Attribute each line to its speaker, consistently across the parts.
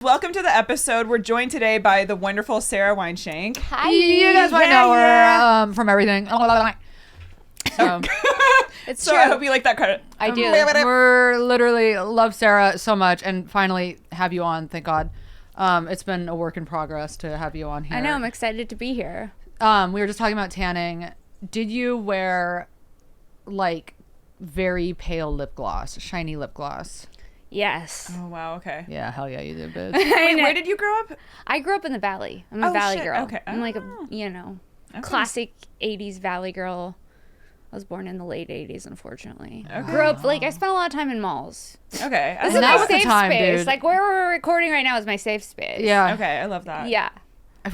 Speaker 1: Welcome to the episode. We're joined today by the wonderful Sarah Weinshank.
Speaker 2: Hi.
Speaker 3: You guys might know her from everything. So,
Speaker 2: It's
Speaker 1: So
Speaker 2: true.
Speaker 1: I hope you like that credit.
Speaker 2: I do.
Speaker 3: we're literally love Sarah so much, and finally have you on. Thank God. It's been a work in progress to have you on here.
Speaker 2: I know. I'm excited to be here.
Speaker 3: We were just talking about tanning. Did you wear like very pale lip gloss, shiny lip gloss?
Speaker 2: Yes.
Speaker 1: Oh, wow. Okay.
Speaker 3: Yeah, hell yeah, you did, bitch.
Speaker 1: Wait, where did you grow up?
Speaker 2: I grew up in the Valley. I'm a
Speaker 1: Oh,
Speaker 2: Valley
Speaker 1: shit.
Speaker 2: girl.
Speaker 1: Okay.
Speaker 2: I'm like
Speaker 1: Oh.
Speaker 2: a classic 80s Valley girl. I was born in the late 80s, unfortunately.
Speaker 1: Okay.
Speaker 2: Grew up, I spent a lot of time in malls.
Speaker 1: Okay. I
Speaker 2: This is
Speaker 1: love
Speaker 3: that
Speaker 2: my
Speaker 3: was
Speaker 1: that.
Speaker 3: the
Speaker 2: safe
Speaker 3: time,
Speaker 2: space.
Speaker 3: dude.
Speaker 2: Like, where we're recording right now is my safe space.
Speaker 3: Yeah.
Speaker 1: Okay. I love that.
Speaker 2: Yeah.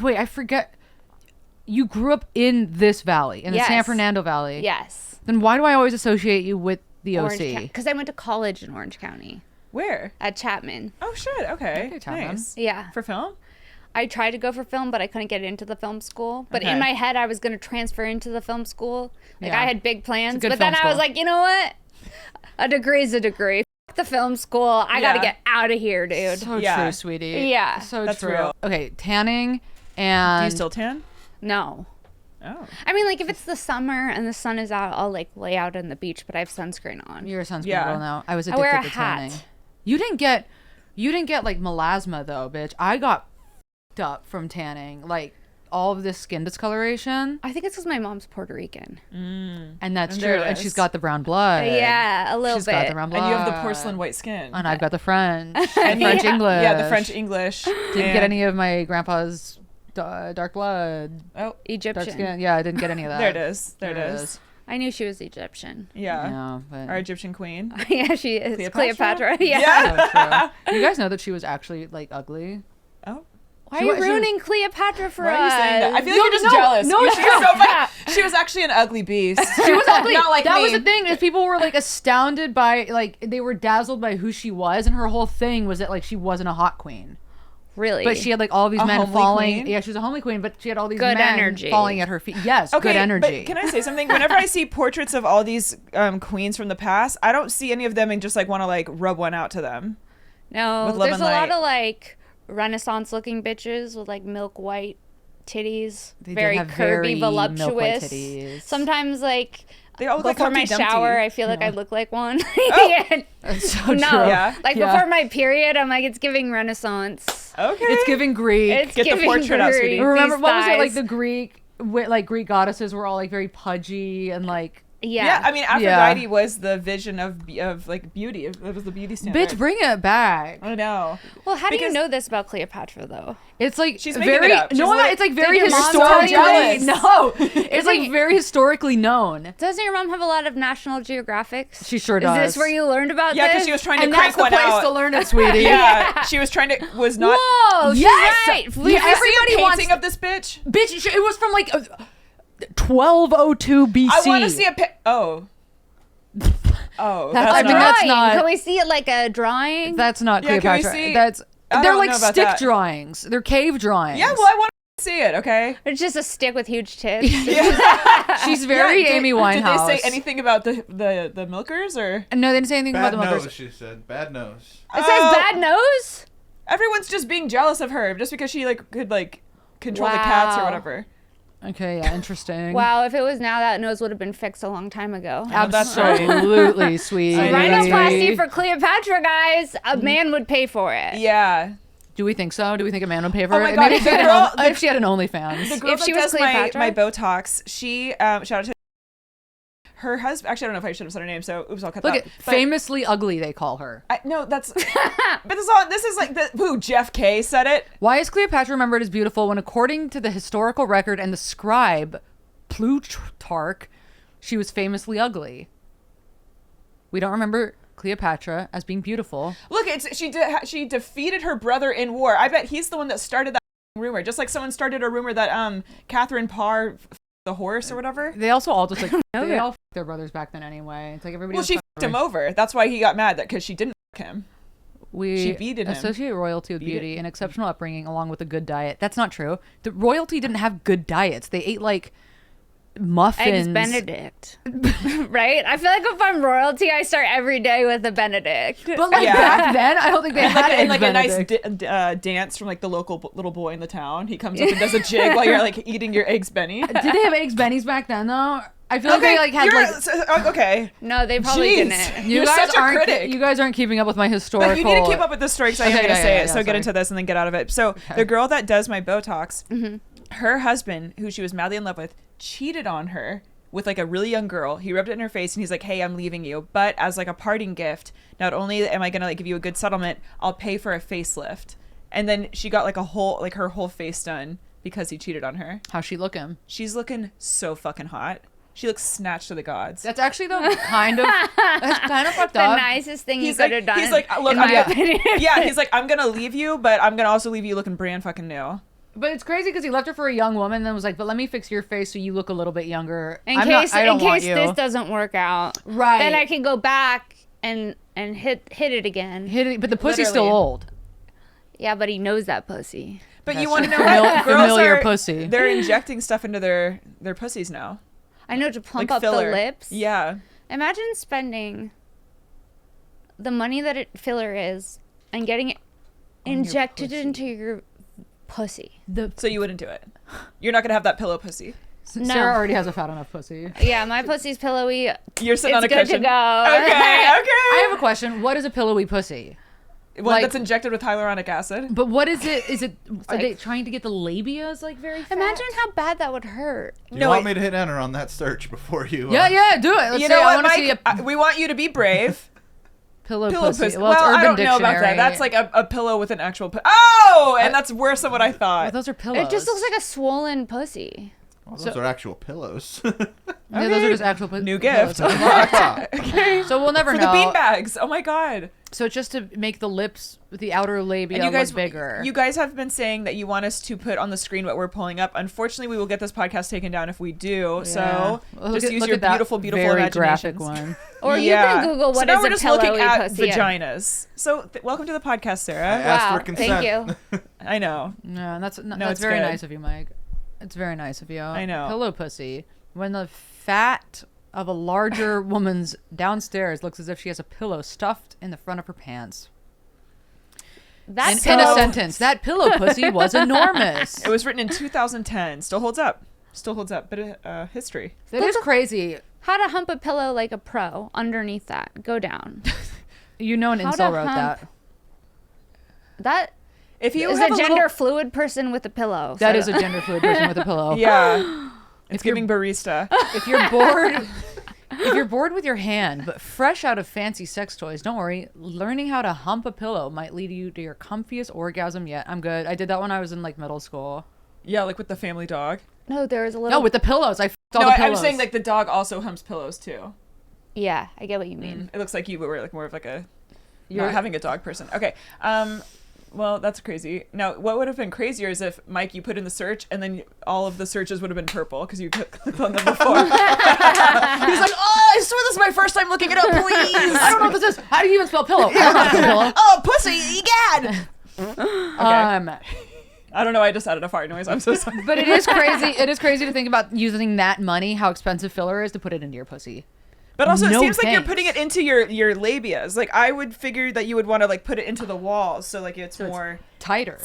Speaker 3: Wait, I forget. You grew up in this valley, in the San
Speaker 2: Yes.
Speaker 3: Fernando Valley.
Speaker 2: Yes.
Speaker 3: Then why do I always associate you with the OC?
Speaker 2: Because I went to college in Orange County
Speaker 1: Where?
Speaker 2: at Chapman.
Speaker 1: Oh, shit. Okay.
Speaker 3: Okay, Chapman.
Speaker 1: Nice.
Speaker 2: Yeah.
Speaker 1: For film?
Speaker 2: I tried to go for film, but I couldn't get into the film school. But
Speaker 1: Okay.
Speaker 2: in my head, I was going to transfer into the film school. Like,
Speaker 3: Yeah.
Speaker 2: I had big plans.
Speaker 3: good
Speaker 2: But then
Speaker 3: film
Speaker 2: I was
Speaker 3: school.
Speaker 2: like, you know what? A degree is a degree. F the film school. I got to
Speaker 1: Yeah.
Speaker 2: get out of here, dude.
Speaker 3: So
Speaker 1: Yeah.
Speaker 3: true, sweetie.
Speaker 2: Yeah.
Speaker 3: So
Speaker 1: That's
Speaker 3: true.
Speaker 1: real.
Speaker 3: Okay, tanning and
Speaker 1: Do you still tan?
Speaker 2: No.
Speaker 1: Oh.
Speaker 2: I mean, like, if it's the summer and the sun is out, I'll, lay out on the beach, but I have sunscreen on.
Speaker 3: You're a sunscreen
Speaker 1: Yeah.
Speaker 3: girl now. I was
Speaker 2: I
Speaker 3: addicted
Speaker 2: wear a
Speaker 3: to
Speaker 2: hat.
Speaker 3: tanning. You didn't get like melasma though, bitch. I got f***ed up from tanning. Like all of this skin discoloration.
Speaker 2: I think it's because my mom's Puerto Rican.
Speaker 3: And that's
Speaker 1: And
Speaker 3: true.
Speaker 1: there it
Speaker 3: And she's
Speaker 1: is.
Speaker 3: got the brown blood.
Speaker 2: Yeah, a little
Speaker 3: She's
Speaker 2: bit.
Speaker 3: got the brown blood.
Speaker 1: And you have the porcelain white skin.
Speaker 3: And I've got the French.
Speaker 1: And
Speaker 3: French
Speaker 2: Yeah.
Speaker 3: English.
Speaker 1: Yeah, the French English.
Speaker 3: Didn't get any of my grandpa's dark blood.
Speaker 1: Oh,
Speaker 3: Dark
Speaker 2: Egyptian.
Speaker 3: skin. Yeah, I didn't get any of that.
Speaker 1: there it is. There it
Speaker 3: There
Speaker 1: is.
Speaker 2: I knew she was Egyptian.
Speaker 1: Yeah.
Speaker 3: Yeah, but
Speaker 1: Our Egyptian queen.
Speaker 2: Yeah, she is.
Speaker 1: Cleopatra?
Speaker 2: Cleopatra. Yeah.
Speaker 3: so true. You guys know that she was actually like ugly.
Speaker 1: Oh.
Speaker 2: Why are
Speaker 3: She
Speaker 2: you
Speaker 3: wa- she was-
Speaker 2: ruining Cleopatra for
Speaker 1: Why
Speaker 2: us?
Speaker 1: are you saying that? I feel like
Speaker 3: No,
Speaker 1: you're just
Speaker 3: no,
Speaker 1: jealous.
Speaker 3: no,
Speaker 1: You
Speaker 3: she's
Speaker 1: should so
Speaker 3: not.
Speaker 1: much. She was actually an ugly beast.
Speaker 3: She was ugly.
Speaker 1: Not like
Speaker 3: that
Speaker 1: me.
Speaker 3: was the thing is people were like astounded by like they were dazzled by who she was, and her whole thing was that like she wasn't a hot queen,
Speaker 2: Really?
Speaker 3: but she had like all these
Speaker 1: A
Speaker 3: men
Speaker 1: homely
Speaker 3: falling.
Speaker 1: queen?
Speaker 3: Yeah, she was a homely queen, but she had all these
Speaker 2: Good
Speaker 3: men
Speaker 2: energy.
Speaker 3: falling at her feet. Yes,
Speaker 1: Okay,
Speaker 3: good energy.
Speaker 1: But can I say something? Whenever I see portraits of all these queens from the past, I don't see any of them and just like want to like rub one out to them.
Speaker 2: No,
Speaker 1: With Love
Speaker 2: there's
Speaker 1: and
Speaker 2: a lot
Speaker 1: Light.
Speaker 2: of like Renaissance looking bitches with like milk white titties,
Speaker 3: They did
Speaker 2: very
Speaker 3: have
Speaker 2: curvy,
Speaker 3: very milk-white
Speaker 2: voluptuous.
Speaker 3: titties.
Speaker 2: Sometimes like
Speaker 1: They all look like
Speaker 2: before my
Speaker 1: Humpty Dumpty.
Speaker 2: shower, I feel like I look like one.
Speaker 1: Oh.
Speaker 2: Yeah.
Speaker 3: That's so
Speaker 2: No,
Speaker 3: true.
Speaker 1: Yeah.
Speaker 2: like
Speaker 3: Yeah.
Speaker 2: before my period, I'm like it's giving Renaissance.
Speaker 1: Okay.
Speaker 3: It's giving Greek.
Speaker 2: It's
Speaker 1: Get the
Speaker 2: giving
Speaker 1: portrait out, sweetie.
Speaker 2: Greek,
Speaker 3: Remember
Speaker 2: these
Speaker 3: what was it like
Speaker 2: thighs.
Speaker 3: the Greek? Like Greek goddesses were all like very pudgy and like.
Speaker 1: Yeah, I mean
Speaker 3: Yeah.
Speaker 1: Aphrodite was the vision of like beauty. It was the beauty standard.
Speaker 3: Bitch, bring it back.
Speaker 1: I know.
Speaker 2: Well, how do you
Speaker 1: Because-
Speaker 2: know this about Cleopatra though?
Speaker 3: It's like
Speaker 1: She's making
Speaker 3: very
Speaker 1: it up. She's
Speaker 3: no,
Speaker 1: like-
Speaker 3: it's like very
Speaker 2: Did your mom
Speaker 3: historically
Speaker 2: tell you this?
Speaker 3: no. It's like very historically known.
Speaker 2: Doesn't your mom have a lot of National Geographics?
Speaker 3: She sure
Speaker 2: Is
Speaker 3: does.
Speaker 2: this where you learned about
Speaker 1: Yeah,
Speaker 2: this?
Speaker 1: because she was trying to
Speaker 3: and
Speaker 1: crank
Speaker 3: that's the
Speaker 1: one
Speaker 3: place
Speaker 1: out.
Speaker 3: to learn it, sweetie.
Speaker 1: Yeah, she was trying to was not.
Speaker 2: Whoa, she's
Speaker 3: Yes!
Speaker 2: right.
Speaker 3: Yeah,
Speaker 1: Did you see a
Speaker 3: everybody
Speaker 1: painting
Speaker 3: wants-
Speaker 1: of this bitch?
Speaker 3: Bitch, it was from like 1202 BC.
Speaker 1: I want to see a oh. Oh,
Speaker 3: That's-
Speaker 1: that's
Speaker 3: I mean,
Speaker 1: not-
Speaker 3: that's
Speaker 2: Drawing.
Speaker 3: not-
Speaker 2: Can we see it like a drawing?
Speaker 3: That's not
Speaker 1: Yeah, can we
Speaker 3: Cleopatra.
Speaker 1: see-
Speaker 3: That's
Speaker 1: I
Speaker 3: they're
Speaker 1: don't
Speaker 3: like
Speaker 1: know about
Speaker 3: stick
Speaker 1: that.
Speaker 3: drawings. They're cave drawings.
Speaker 1: Yeah, well, I want to see it. Okay.
Speaker 2: It's just a stick with huge tits.
Speaker 3: she's very
Speaker 1: Yeah,
Speaker 3: Amy
Speaker 1: did
Speaker 3: Winehouse.
Speaker 1: they say anything about the milkers or?
Speaker 3: No, they didn't say anything
Speaker 4: Bad
Speaker 3: about the
Speaker 4: nose,
Speaker 3: milkers.
Speaker 4: she said. Bad nose.
Speaker 2: It says bad nose.
Speaker 1: Everyone's just being jealous of her just because she like could like control the cats or
Speaker 2: Wow.
Speaker 1: whatever.
Speaker 3: Okay, yeah, interesting.
Speaker 2: Wow, if it was now, that nose would have been fixed a long time ago.
Speaker 1: That's right.
Speaker 3: Absolutely, sweet.
Speaker 1: I know, that's
Speaker 2: Rhinoplasty for Cleopatra, guys. A man would pay for it.
Speaker 1: Yeah.
Speaker 3: Do we think so? Do we think a man would pay for
Speaker 1: Oh
Speaker 3: it?
Speaker 1: my God,
Speaker 3: Maybe if she
Speaker 1: the
Speaker 3: had an
Speaker 1: girl-
Speaker 3: if she had an OnlyFans.
Speaker 1: The girl
Speaker 2: If
Speaker 1: that
Speaker 2: she was
Speaker 1: does my
Speaker 2: Cleopatra?
Speaker 1: Botox, she shout out to her husband. Actually, I don't know if I should have said her name. So oops, I'll cut
Speaker 3: Look
Speaker 1: that.
Speaker 3: at
Speaker 1: But
Speaker 3: famously ugly. They call her.
Speaker 1: no, that's. But this is like who Jeff K said it.
Speaker 3: Why is Cleopatra remembered as beautiful when, according to the historical record and the scribe Plutarch, she was famously ugly? We don't remember Cleopatra as being beautiful.
Speaker 1: Look, she defeated her brother in war. I bet he's the one that started that rumor. Just like someone started a rumor that Catherine Parr the horse or whatever.
Speaker 3: They also all just like they
Speaker 2: that.
Speaker 3: all f- their brothers back then anyway. It's like everybody.
Speaker 1: Well,
Speaker 3: was
Speaker 1: she
Speaker 3: fucking
Speaker 1: fucked him over. That's why he got mad because she didn't fuck him.
Speaker 3: We
Speaker 1: She beated him.
Speaker 3: associate royalty with
Speaker 1: Beat
Speaker 3: beauty
Speaker 1: it.
Speaker 3: and exceptional upbringing along with a good diet. That's not true. The royalty didn't have good diets. They ate like muffins.
Speaker 2: Eggs Benedict. Right? I feel like if I'm royalty, I start every day with a Benedict.
Speaker 3: But like
Speaker 1: Yeah.
Speaker 3: back then, I don't think they
Speaker 1: And
Speaker 3: had
Speaker 1: like, and
Speaker 3: eggs
Speaker 1: like a
Speaker 3: Benedict.
Speaker 1: nice dance from like the local little boy in the town. He comes up and does a jig while you're like eating your eggs Benny.
Speaker 3: Did they have eggs Benny's back then though? I feel like they like had
Speaker 1: you're,
Speaker 3: like.
Speaker 1: okay.
Speaker 2: No, they probably
Speaker 1: Jeez.
Speaker 2: didn't.
Speaker 3: You
Speaker 1: You're
Speaker 3: guys
Speaker 1: such a
Speaker 3: aren't.
Speaker 1: critic.
Speaker 3: You guys aren't keeping up with my historical.
Speaker 1: But you need to keep up with the story because I am
Speaker 3: Okay,
Speaker 1: going to
Speaker 3: yeah,
Speaker 1: say
Speaker 3: yeah,
Speaker 1: it.
Speaker 3: yeah,
Speaker 1: So get
Speaker 3: sorry.
Speaker 1: into this and then get out of it. So the girl that does my Botox, her husband, who she was madly in love with, cheated on her with like a really young girl. He rubbed it in her face and he's like, "Hey, I'm leaving you, but as like a parting gift, not only am I going to like give you a good settlement, I'll pay for a facelift." And then she got like her whole face done because he cheated on her.
Speaker 3: How's she looking?
Speaker 1: She's looking so fucking hot. She looks snatched to the gods.
Speaker 3: That's actually the kind of that's kind of fucked
Speaker 2: The
Speaker 3: up.
Speaker 2: nicest thing you
Speaker 1: He's
Speaker 2: could
Speaker 1: like,
Speaker 2: have done.
Speaker 1: he's like, look,
Speaker 2: in
Speaker 1: I'm
Speaker 2: my
Speaker 1: gonna,
Speaker 2: opinion.
Speaker 1: yeah, he's like, I'm gonna leave you, but I'm gonna also leave you looking brand fucking new.
Speaker 3: But it's crazy because he left her for a young woman, and then was like, "But let me fix your face so you look a little bit younger."
Speaker 2: In
Speaker 3: I'm not-
Speaker 2: case
Speaker 3: I don't want you.
Speaker 2: this doesn't work out,
Speaker 3: Right.
Speaker 2: then I can go back and hit it again.
Speaker 3: Hit it, but the pussy's still
Speaker 1: Literally.
Speaker 3: old.
Speaker 2: Yeah, but he knows that pussy.
Speaker 1: But
Speaker 3: That's
Speaker 1: you want to
Speaker 3: true.
Speaker 1: know what?
Speaker 3: Familiar pussy.
Speaker 1: They're injecting stuff into their pussies now.
Speaker 2: I know, to plump
Speaker 1: Like
Speaker 2: up
Speaker 1: filler.
Speaker 2: the lips.
Speaker 1: Yeah.
Speaker 2: Imagine spending the money that filler is and getting it
Speaker 3: On your
Speaker 2: injected
Speaker 3: pussy.
Speaker 2: into your pussy.
Speaker 3: The
Speaker 1: So you wouldn't do it. You're not gonna have that pillow pussy.
Speaker 2: No.
Speaker 3: Sarah already has a fat enough pussy.
Speaker 2: Yeah, my pussy's pillowy.
Speaker 1: You're sitting
Speaker 2: It's
Speaker 1: on a
Speaker 2: good
Speaker 1: cushion.
Speaker 2: to go.
Speaker 1: Okay.
Speaker 3: I
Speaker 1: Okay.
Speaker 3: have a question. What is a pillowy pussy?
Speaker 1: One
Speaker 3: like-
Speaker 1: that's injected with hyaluronic acid.
Speaker 3: But what is it? Is it? Are
Speaker 2: like-
Speaker 3: they trying to get the labias like very? Fat?
Speaker 2: Imagine how bad that would hurt.
Speaker 4: Do you
Speaker 1: No,
Speaker 4: want
Speaker 1: it-
Speaker 4: me to hit enter on that search before you?
Speaker 3: Yeah, do it. Let's
Speaker 1: You
Speaker 3: see.
Speaker 1: know
Speaker 3: I
Speaker 1: what,
Speaker 3: want to see
Speaker 1: Mike?
Speaker 3: a
Speaker 1: We want you to be brave.
Speaker 3: pillow
Speaker 1: Pillow
Speaker 3: pussy.
Speaker 1: pussy.
Speaker 3: Well, it's Urban
Speaker 1: I don't
Speaker 3: Dictionary.
Speaker 1: know about that. That's like a pillow with an actual. Oh, and that's worse than what I
Speaker 3: Well,
Speaker 1: thought.
Speaker 3: those are pillows.
Speaker 2: It just looks like a swollen pussy.
Speaker 4: Well, those are actual pillows.
Speaker 3: Yeah, those are just actual pussy.
Speaker 1: New gift.
Speaker 3: So we'll never
Speaker 1: For
Speaker 3: know.
Speaker 1: the bean bags. Oh my god.
Speaker 3: So it's just to make the lips, the outer labia,
Speaker 1: And you guys,
Speaker 3: look bigger.
Speaker 1: you guys have been saying that you want us to put on the screen what we're pulling up. Unfortunately, we will get this podcast taken down if we do. So
Speaker 3: Well,
Speaker 1: just use
Speaker 3: look
Speaker 1: your
Speaker 3: at that
Speaker 1: beautiful, beautiful
Speaker 3: very graphic
Speaker 1: imaginations.
Speaker 3: one.
Speaker 2: Or
Speaker 1: Yeah.
Speaker 2: you can Google
Speaker 1: So
Speaker 2: what
Speaker 1: now
Speaker 2: is
Speaker 1: we're
Speaker 2: a
Speaker 1: just looking
Speaker 2: pillowy
Speaker 1: at
Speaker 2: pussy.
Speaker 1: vaginas. So welcome to the podcast, Sarah.
Speaker 4: asked
Speaker 2: Wow,
Speaker 4: for consent.
Speaker 2: thank you.
Speaker 1: I know.
Speaker 3: Yeah, that's
Speaker 1: it's
Speaker 3: that's very
Speaker 1: good.
Speaker 3: nice of you, Mike. It's very nice of you.
Speaker 1: I know.
Speaker 3: Pillow pussy. When the fat of a larger woman's downstairs looks as if she has a pillow stuffed in the front of her pants.
Speaker 2: That's
Speaker 3: In a
Speaker 2: so-
Speaker 3: sentence, that pillow pussy was enormous.
Speaker 1: It was written in 2010. Still holds up. Still holds up. Bit of history.
Speaker 3: That is crazy.
Speaker 2: How to hump a pillow like a pro. Underneath that, go down.
Speaker 3: You know, an
Speaker 2: How
Speaker 3: incel
Speaker 2: to
Speaker 3: wrote
Speaker 2: hump-
Speaker 3: that.
Speaker 2: That
Speaker 1: If you
Speaker 2: is
Speaker 1: have
Speaker 2: a gender
Speaker 1: little-
Speaker 2: fluid person with a pillow.
Speaker 3: That
Speaker 2: so-
Speaker 3: is a gender fluid person with a pillow.
Speaker 1: yeah. It's
Speaker 3: If you're-
Speaker 1: giving barista.
Speaker 3: If you're bored, if you're bored with your hand, but fresh out of fancy sex toys, don't worry. Learning how to hump a pillow might lead you to your comfiest orgasm yet. I'm good. I did that when I was in like middle school.
Speaker 1: Yeah, like with the family dog.
Speaker 2: No, there is a little.
Speaker 3: No, with the pillows. I f***ed all
Speaker 1: No,
Speaker 3: the
Speaker 1: I'm
Speaker 3: pillows.
Speaker 1: saying like the dog also humps pillows too.
Speaker 2: Yeah, I get what you mean.
Speaker 1: It looks like you were like more of like a
Speaker 3: You're-
Speaker 1: not having a dog person. Okay. Well, that's crazy. Now, what would have been crazier is if Mike, you put in the search, and then all of the searches would have been purple because you clicked on them before. He's like, "Oh, I swear this is my first time looking it up. Please."
Speaker 3: I don't know what this is. How do you even spell pillow? I don't know how to spell pillow.
Speaker 1: Oh, pussy, egad. I don't know. I just added a fart noise. I'm so sorry.
Speaker 3: But it is crazy. It is crazy to think about using that money, how expensive filler is, to put it into your pussy.
Speaker 1: But also,
Speaker 3: No
Speaker 1: it seems like you're
Speaker 3: thanks.
Speaker 1: putting it into your labias. Like I would figure that you would want to like put it into the walls, so like it's more.
Speaker 3: Tighter.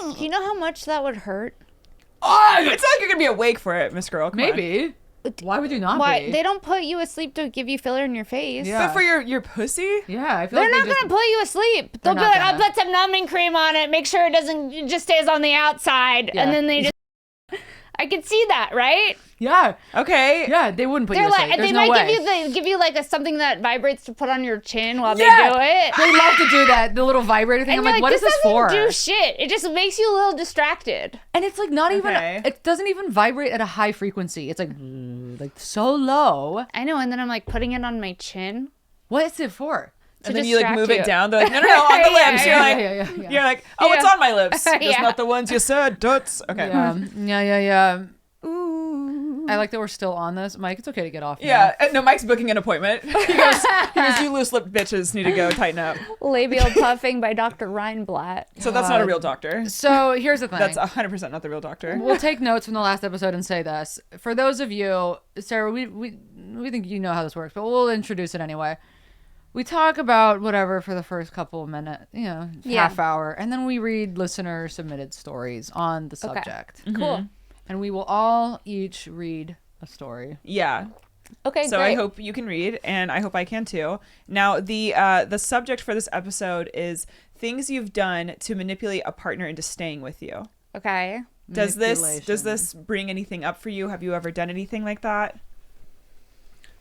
Speaker 2: Do you know how much that would hurt?
Speaker 1: Oh, it's not like you're gonna be awake for it, Miss Girl. Come on.
Speaker 3: Maybe. Why would you not
Speaker 2: Why
Speaker 3: be?
Speaker 2: they don't put you asleep to give you filler in your face?
Speaker 3: Yeah.
Speaker 1: But for your pussy.
Speaker 3: Yeah, I feel
Speaker 2: They're
Speaker 3: like
Speaker 2: not
Speaker 3: they just,
Speaker 2: gonna put you asleep. They'll be
Speaker 3: not
Speaker 2: like, I'll
Speaker 3: gonna.
Speaker 2: put some numbing cream on it, make sure it just stays on the outside,
Speaker 3: Yeah.
Speaker 2: and then they just. I can see that, right?
Speaker 3: Yeah.
Speaker 1: Okay.
Speaker 3: Yeah, they wouldn't put
Speaker 2: They're
Speaker 3: you asleep.
Speaker 2: like,
Speaker 3: There's
Speaker 2: they
Speaker 3: no
Speaker 2: might
Speaker 3: way.
Speaker 2: give you like something that vibrates to put on your chin while
Speaker 3: Yeah.
Speaker 2: they do it.
Speaker 3: They love to do that, the little vibrator thing.
Speaker 2: And
Speaker 3: I'm
Speaker 2: you're
Speaker 3: like, what is this
Speaker 2: doesn't
Speaker 3: for?
Speaker 2: do shit. It just makes you a little distracted.
Speaker 3: And it's like not even,
Speaker 1: Okay.
Speaker 3: it doesn't even vibrate at a high frequency. It's like so low.
Speaker 2: I know, and then I'm like putting it on my chin.
Speaker 3: What is it for?
Speaker 1: And
Speaker 2: to
Speaker 1: then you like
Speaker 2: distract
Speaker 1: move
Speaker 2: you.
Speaker 1: it down. They're like, no, on the
Speaker 2: Yeah,
Speaker 1: lips.
Speaker 2: yeah,
Speaker 1: You're like,
Speaker 3: yeah.
Speaker 1: you're like, oh, it's
Speaker 2: Yeah.
Speaker 1: on my lips. Just
Speaker 2: Yeah.
Speaker 1: not the ones you said. Toots. Okay.
Speaker 3: Yeah.
Speaker 1: Ooh.
Speaker 3: I like that we're still on this. Mike, it's okay to get off now.
Speaker 1: Yeah, no, Mike's booking an appointment. He goes, you loose-lipped bitches need to go tighten up.
Speaker 2: Labial puffing by Dr. Reinblatt.
Speaker 1: So that's not a real doctor.
Speaker 3: So here's the thing.
Speaker 1: That's 100% not the real doctor.
Speaker 3: We'll take notes from the last episode and say this. For those of you, Sarah, we think you know how this works, but we'll introduce it anyway. We talk about whatever for the first couple of minutes, half hour, and then we read listener submitted stories on the subject.
Speaker 2: Cool.
Speaker 3: And we will all each read a story.
Speaker 1: Yeah.
Speaker 2: Okay,
Speaker 1: So
Speaker 2: great.
Speaker 1: I hope you can read, and I hope I can too. Now, the subject for this episode is things you've done to manipulate a partner into staying with you.
Speaker 2: Okay.
Speaker 1: Does this bring anything up for you? Have you ever done anything like that?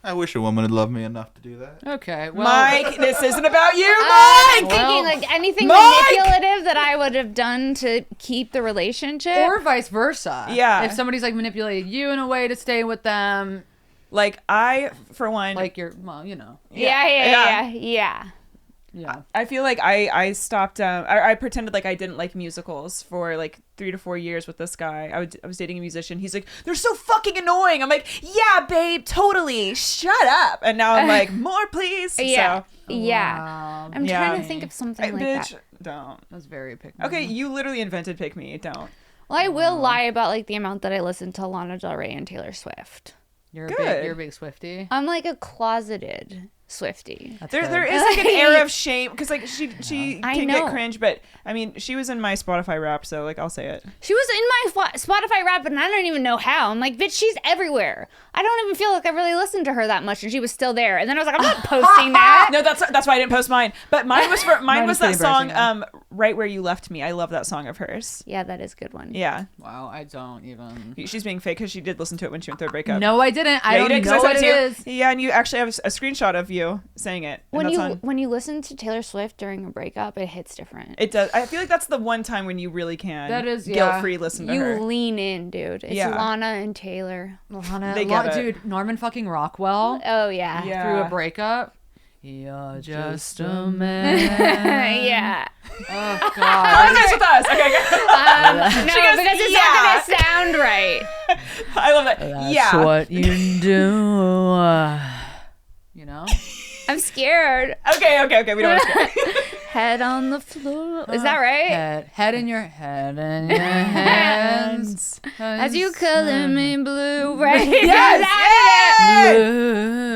Speaker 4: I wish a woman would love me enough to do that.
Speaker 3: Okay. Well,
Speaker 1: Mike, this isn't about you,
Speaker 2: I'm
Speaker 1: Mike!
Speaker 2: thinking like anything
Speaker 1: Mike!
Speaker 2: manipulative that I would have done to keep the relationship.
Speaker 3: or vice versa.
Speaker 1: Yeah.
Speaker 3: If somebody's like manipulated you in a way to stay with them,
Speaker 1: Like, I, for one,
Speaker 3: like you're, well,
Speaker 2: Yeah.
Speaker 3: yeah.
Speaker 1: I feel like I stopped. I pretended like I didn't like musicals for like 3 to 4 years with this guy. I was dating a musician. He's like, they're so fucking annoying. I'm like, yeah, babe, totally. Shut up. And now I'm like, more, please.
Speaker 2: Yeah.
Speaker 1: So,
Speaker 2: Yeah.
Speaker 3: Wow.
Speaker 2: I'm
Speaker 1: Yeah.
Speaker 2: trying to think of something like
Speaker 1: bitch,
Speaker 2: that.
Speaker 1: don't.
Speaker 3: That's very pick.
Speaker 1: Okay, you literally invented Pick Me. Don't.
Speaker 2: Well, I will lie about like the amount that I listen to Lana Del Rey and Taylor Swift.
Speaker 3: You're
Speaker 1: Good.
Speaker 3: you're a big Swiftie.
Speaker 2: I'm like a closeted Swiftie.
Speaker 3: That's
Speaker 1: There
Speaker 3: good.
Speaker 1: is like an air of shame because like she
Speaker 2: I
Speaker 1: can
Speaker 2: know.
Speaker 1: get cringe, but I mean she was in my Spotify rap, so like I'll say it.
Speaker 2: She was in my Spotify rap, and I don't even know how. I'm like, bitch, she's everywhere. I don't even feel like I really listened to her that much, and she was still there. And then I was like, I'm not posting that.
Speaker 1: No, that's why I didn't post mine. But mine was for mine was
Speaker 3: is pretty
Speaker 1: that song
Speaker 3: embarrassing,
Speaker 1: Right Where You Left Me. I love that song of hers.
Speaker 2: Yeah, that is a good one.
Speaker 1: Yeah.
Speaker 3: Wow, I don't even.
Speaker 1: She's being fake because she did listen to it when she went through a breakup.
Speaker 3: No, I didn't. I
Speaker 1: Yeah,
Speaker 3: don't
Speaker 1: you did, 'cause
Speaker 3: know
Speaker 1: I
Speaker 3: what it
Speaker 1: sent it
Speaker 3: is.
Speaker 1: to you. Yeah, and you actually have a screenshot of you saying it. And
Speaker 2: When
Speaker 1: that's
Speaker 2: you
Speaker 1: on.
Speaker 2: when you listen to Taylor Swift during a breakup, it hits different.
Speaker 1: It does. I feel like that's the one time when you really can.
Speaker 3: That is, yeah.
Speaker 1: guilt-free listen to
Speaker 2: You
Speaker 1: her.
Speaker 2: lean in, dude. It's
Speaker 1: Yeah.
Speaker 2: Lana and Taylor.
Speaker 3: Lana,
Speaker 1: They get it.
Speaker 3: dude, Norman fucking Rockwell
Speaker 2: Oh yeah.
Speaker 1: Yeah.
Speaker 3: through a breakup. You're just a man.
Speaker 2: yeah.
Speaker 3: Oh
Speaker 1: How
Speaker 3: God.
Speaker 1: is this with us? Okay, okay.
Speaker 2: No,
Speaker 1: She goes,
Speaker 2: because it's
Speaker 1: "Yeah."
Speaker 2: not gonna sound right.
Speaker 1: I love that.
Speaker 3: That's
Speaker 1: Yeah.
Speaker 3: what you do. You know.
Speaker 2: I'm scared.
Speaker 1: Okay. We don't want to.
Speaker 2: Head on the floor. Is that right?
Speaker 3: Head in your hands.
Speaker 2: As you color me blue, right?
Speaker 1: Yes,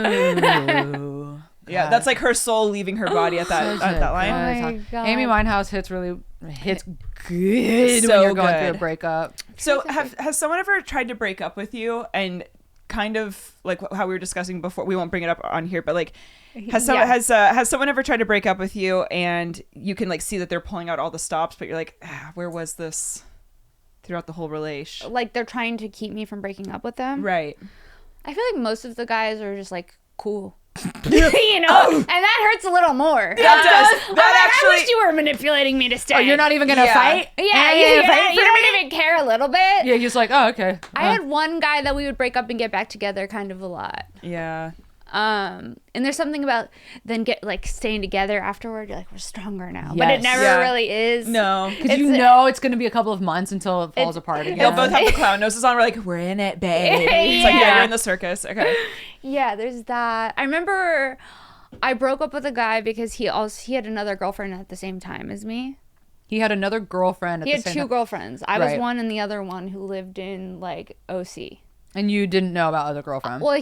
Speaker 3: Blue.
Speaker 1: Yeah, that's like her soul leaving her body at that line.
Speaker 2: Oh my God.
Speaker 3: Amy Winehouse hits good
Speaker 1: So
Speaker 3: when you're going through a
Speaker 1: good.
Speaker 3: breakup.
Speaker 1: So has someone ever tried to break up with you and kind of like how we were discussing before? We won't bring it up on here, but like has someone ever tried to break up with you and you can like see that they're pulling out all the stops, but you're like, where was this throughout the whole relation?
Speaker 2: Like they're trying to keep me from breaking up with them.
Speaker 1: Right.
Speaker 2: I feel like most of the guys are just like cool. You know, and that hurts a little more.
Speaker 1: That does.
Speaker 2: I'm
Speaker 1: That
Speaker 2: like,
Speaker 1: actually.
Speaker 2: I wish you were manipulating me to stay.
Speaker 3: Oh, you're not even gonna
Speaker 1: Yeah.
Speaker 3: fight?
Speaker 2: Yeah, you don't even care a little bit.
Speaker 3: Yeah, you're just like, oh, okay.
Speaker 2: I had one guy that we would break up and get back together kind of a lot.
Speaker 1: Yeah.
Speaker 2: And there's something about then staying together afterward. You're like, we're stronger now, but
Speaker 3: Yes.
Speaker 2: it never
Speaker 1: Yeah.
Speaker 2: really is.
Speaker 1: No.
Speaker 3: Because you know it's going to be a couple of months until it falls apart again.
Speaker 1: They'll both have the clown noses on. We're like, we're in it, babe. It's like,
Speaker 2: Yeah.
Speaker 1: you're in the circus. Okay.
Speaker 2: Yeah, there's that. I remember I broke up with a guy because he had another girlfriend at the same time as me.
Speaker 3: He had another girlfriend at
Speaker 2: He
Speaker 3: the
Speaker 2: had
Speaker 3: same
Speaker 2: two
Speaker 3: time.
Speaker 2: girlfriends. I was
Speaker 3: Right.
Speaker 2: one, and the other one who lived in like OC.
Speaker 3: And you didn't know about other girlfriend.
Speaker 2: Well,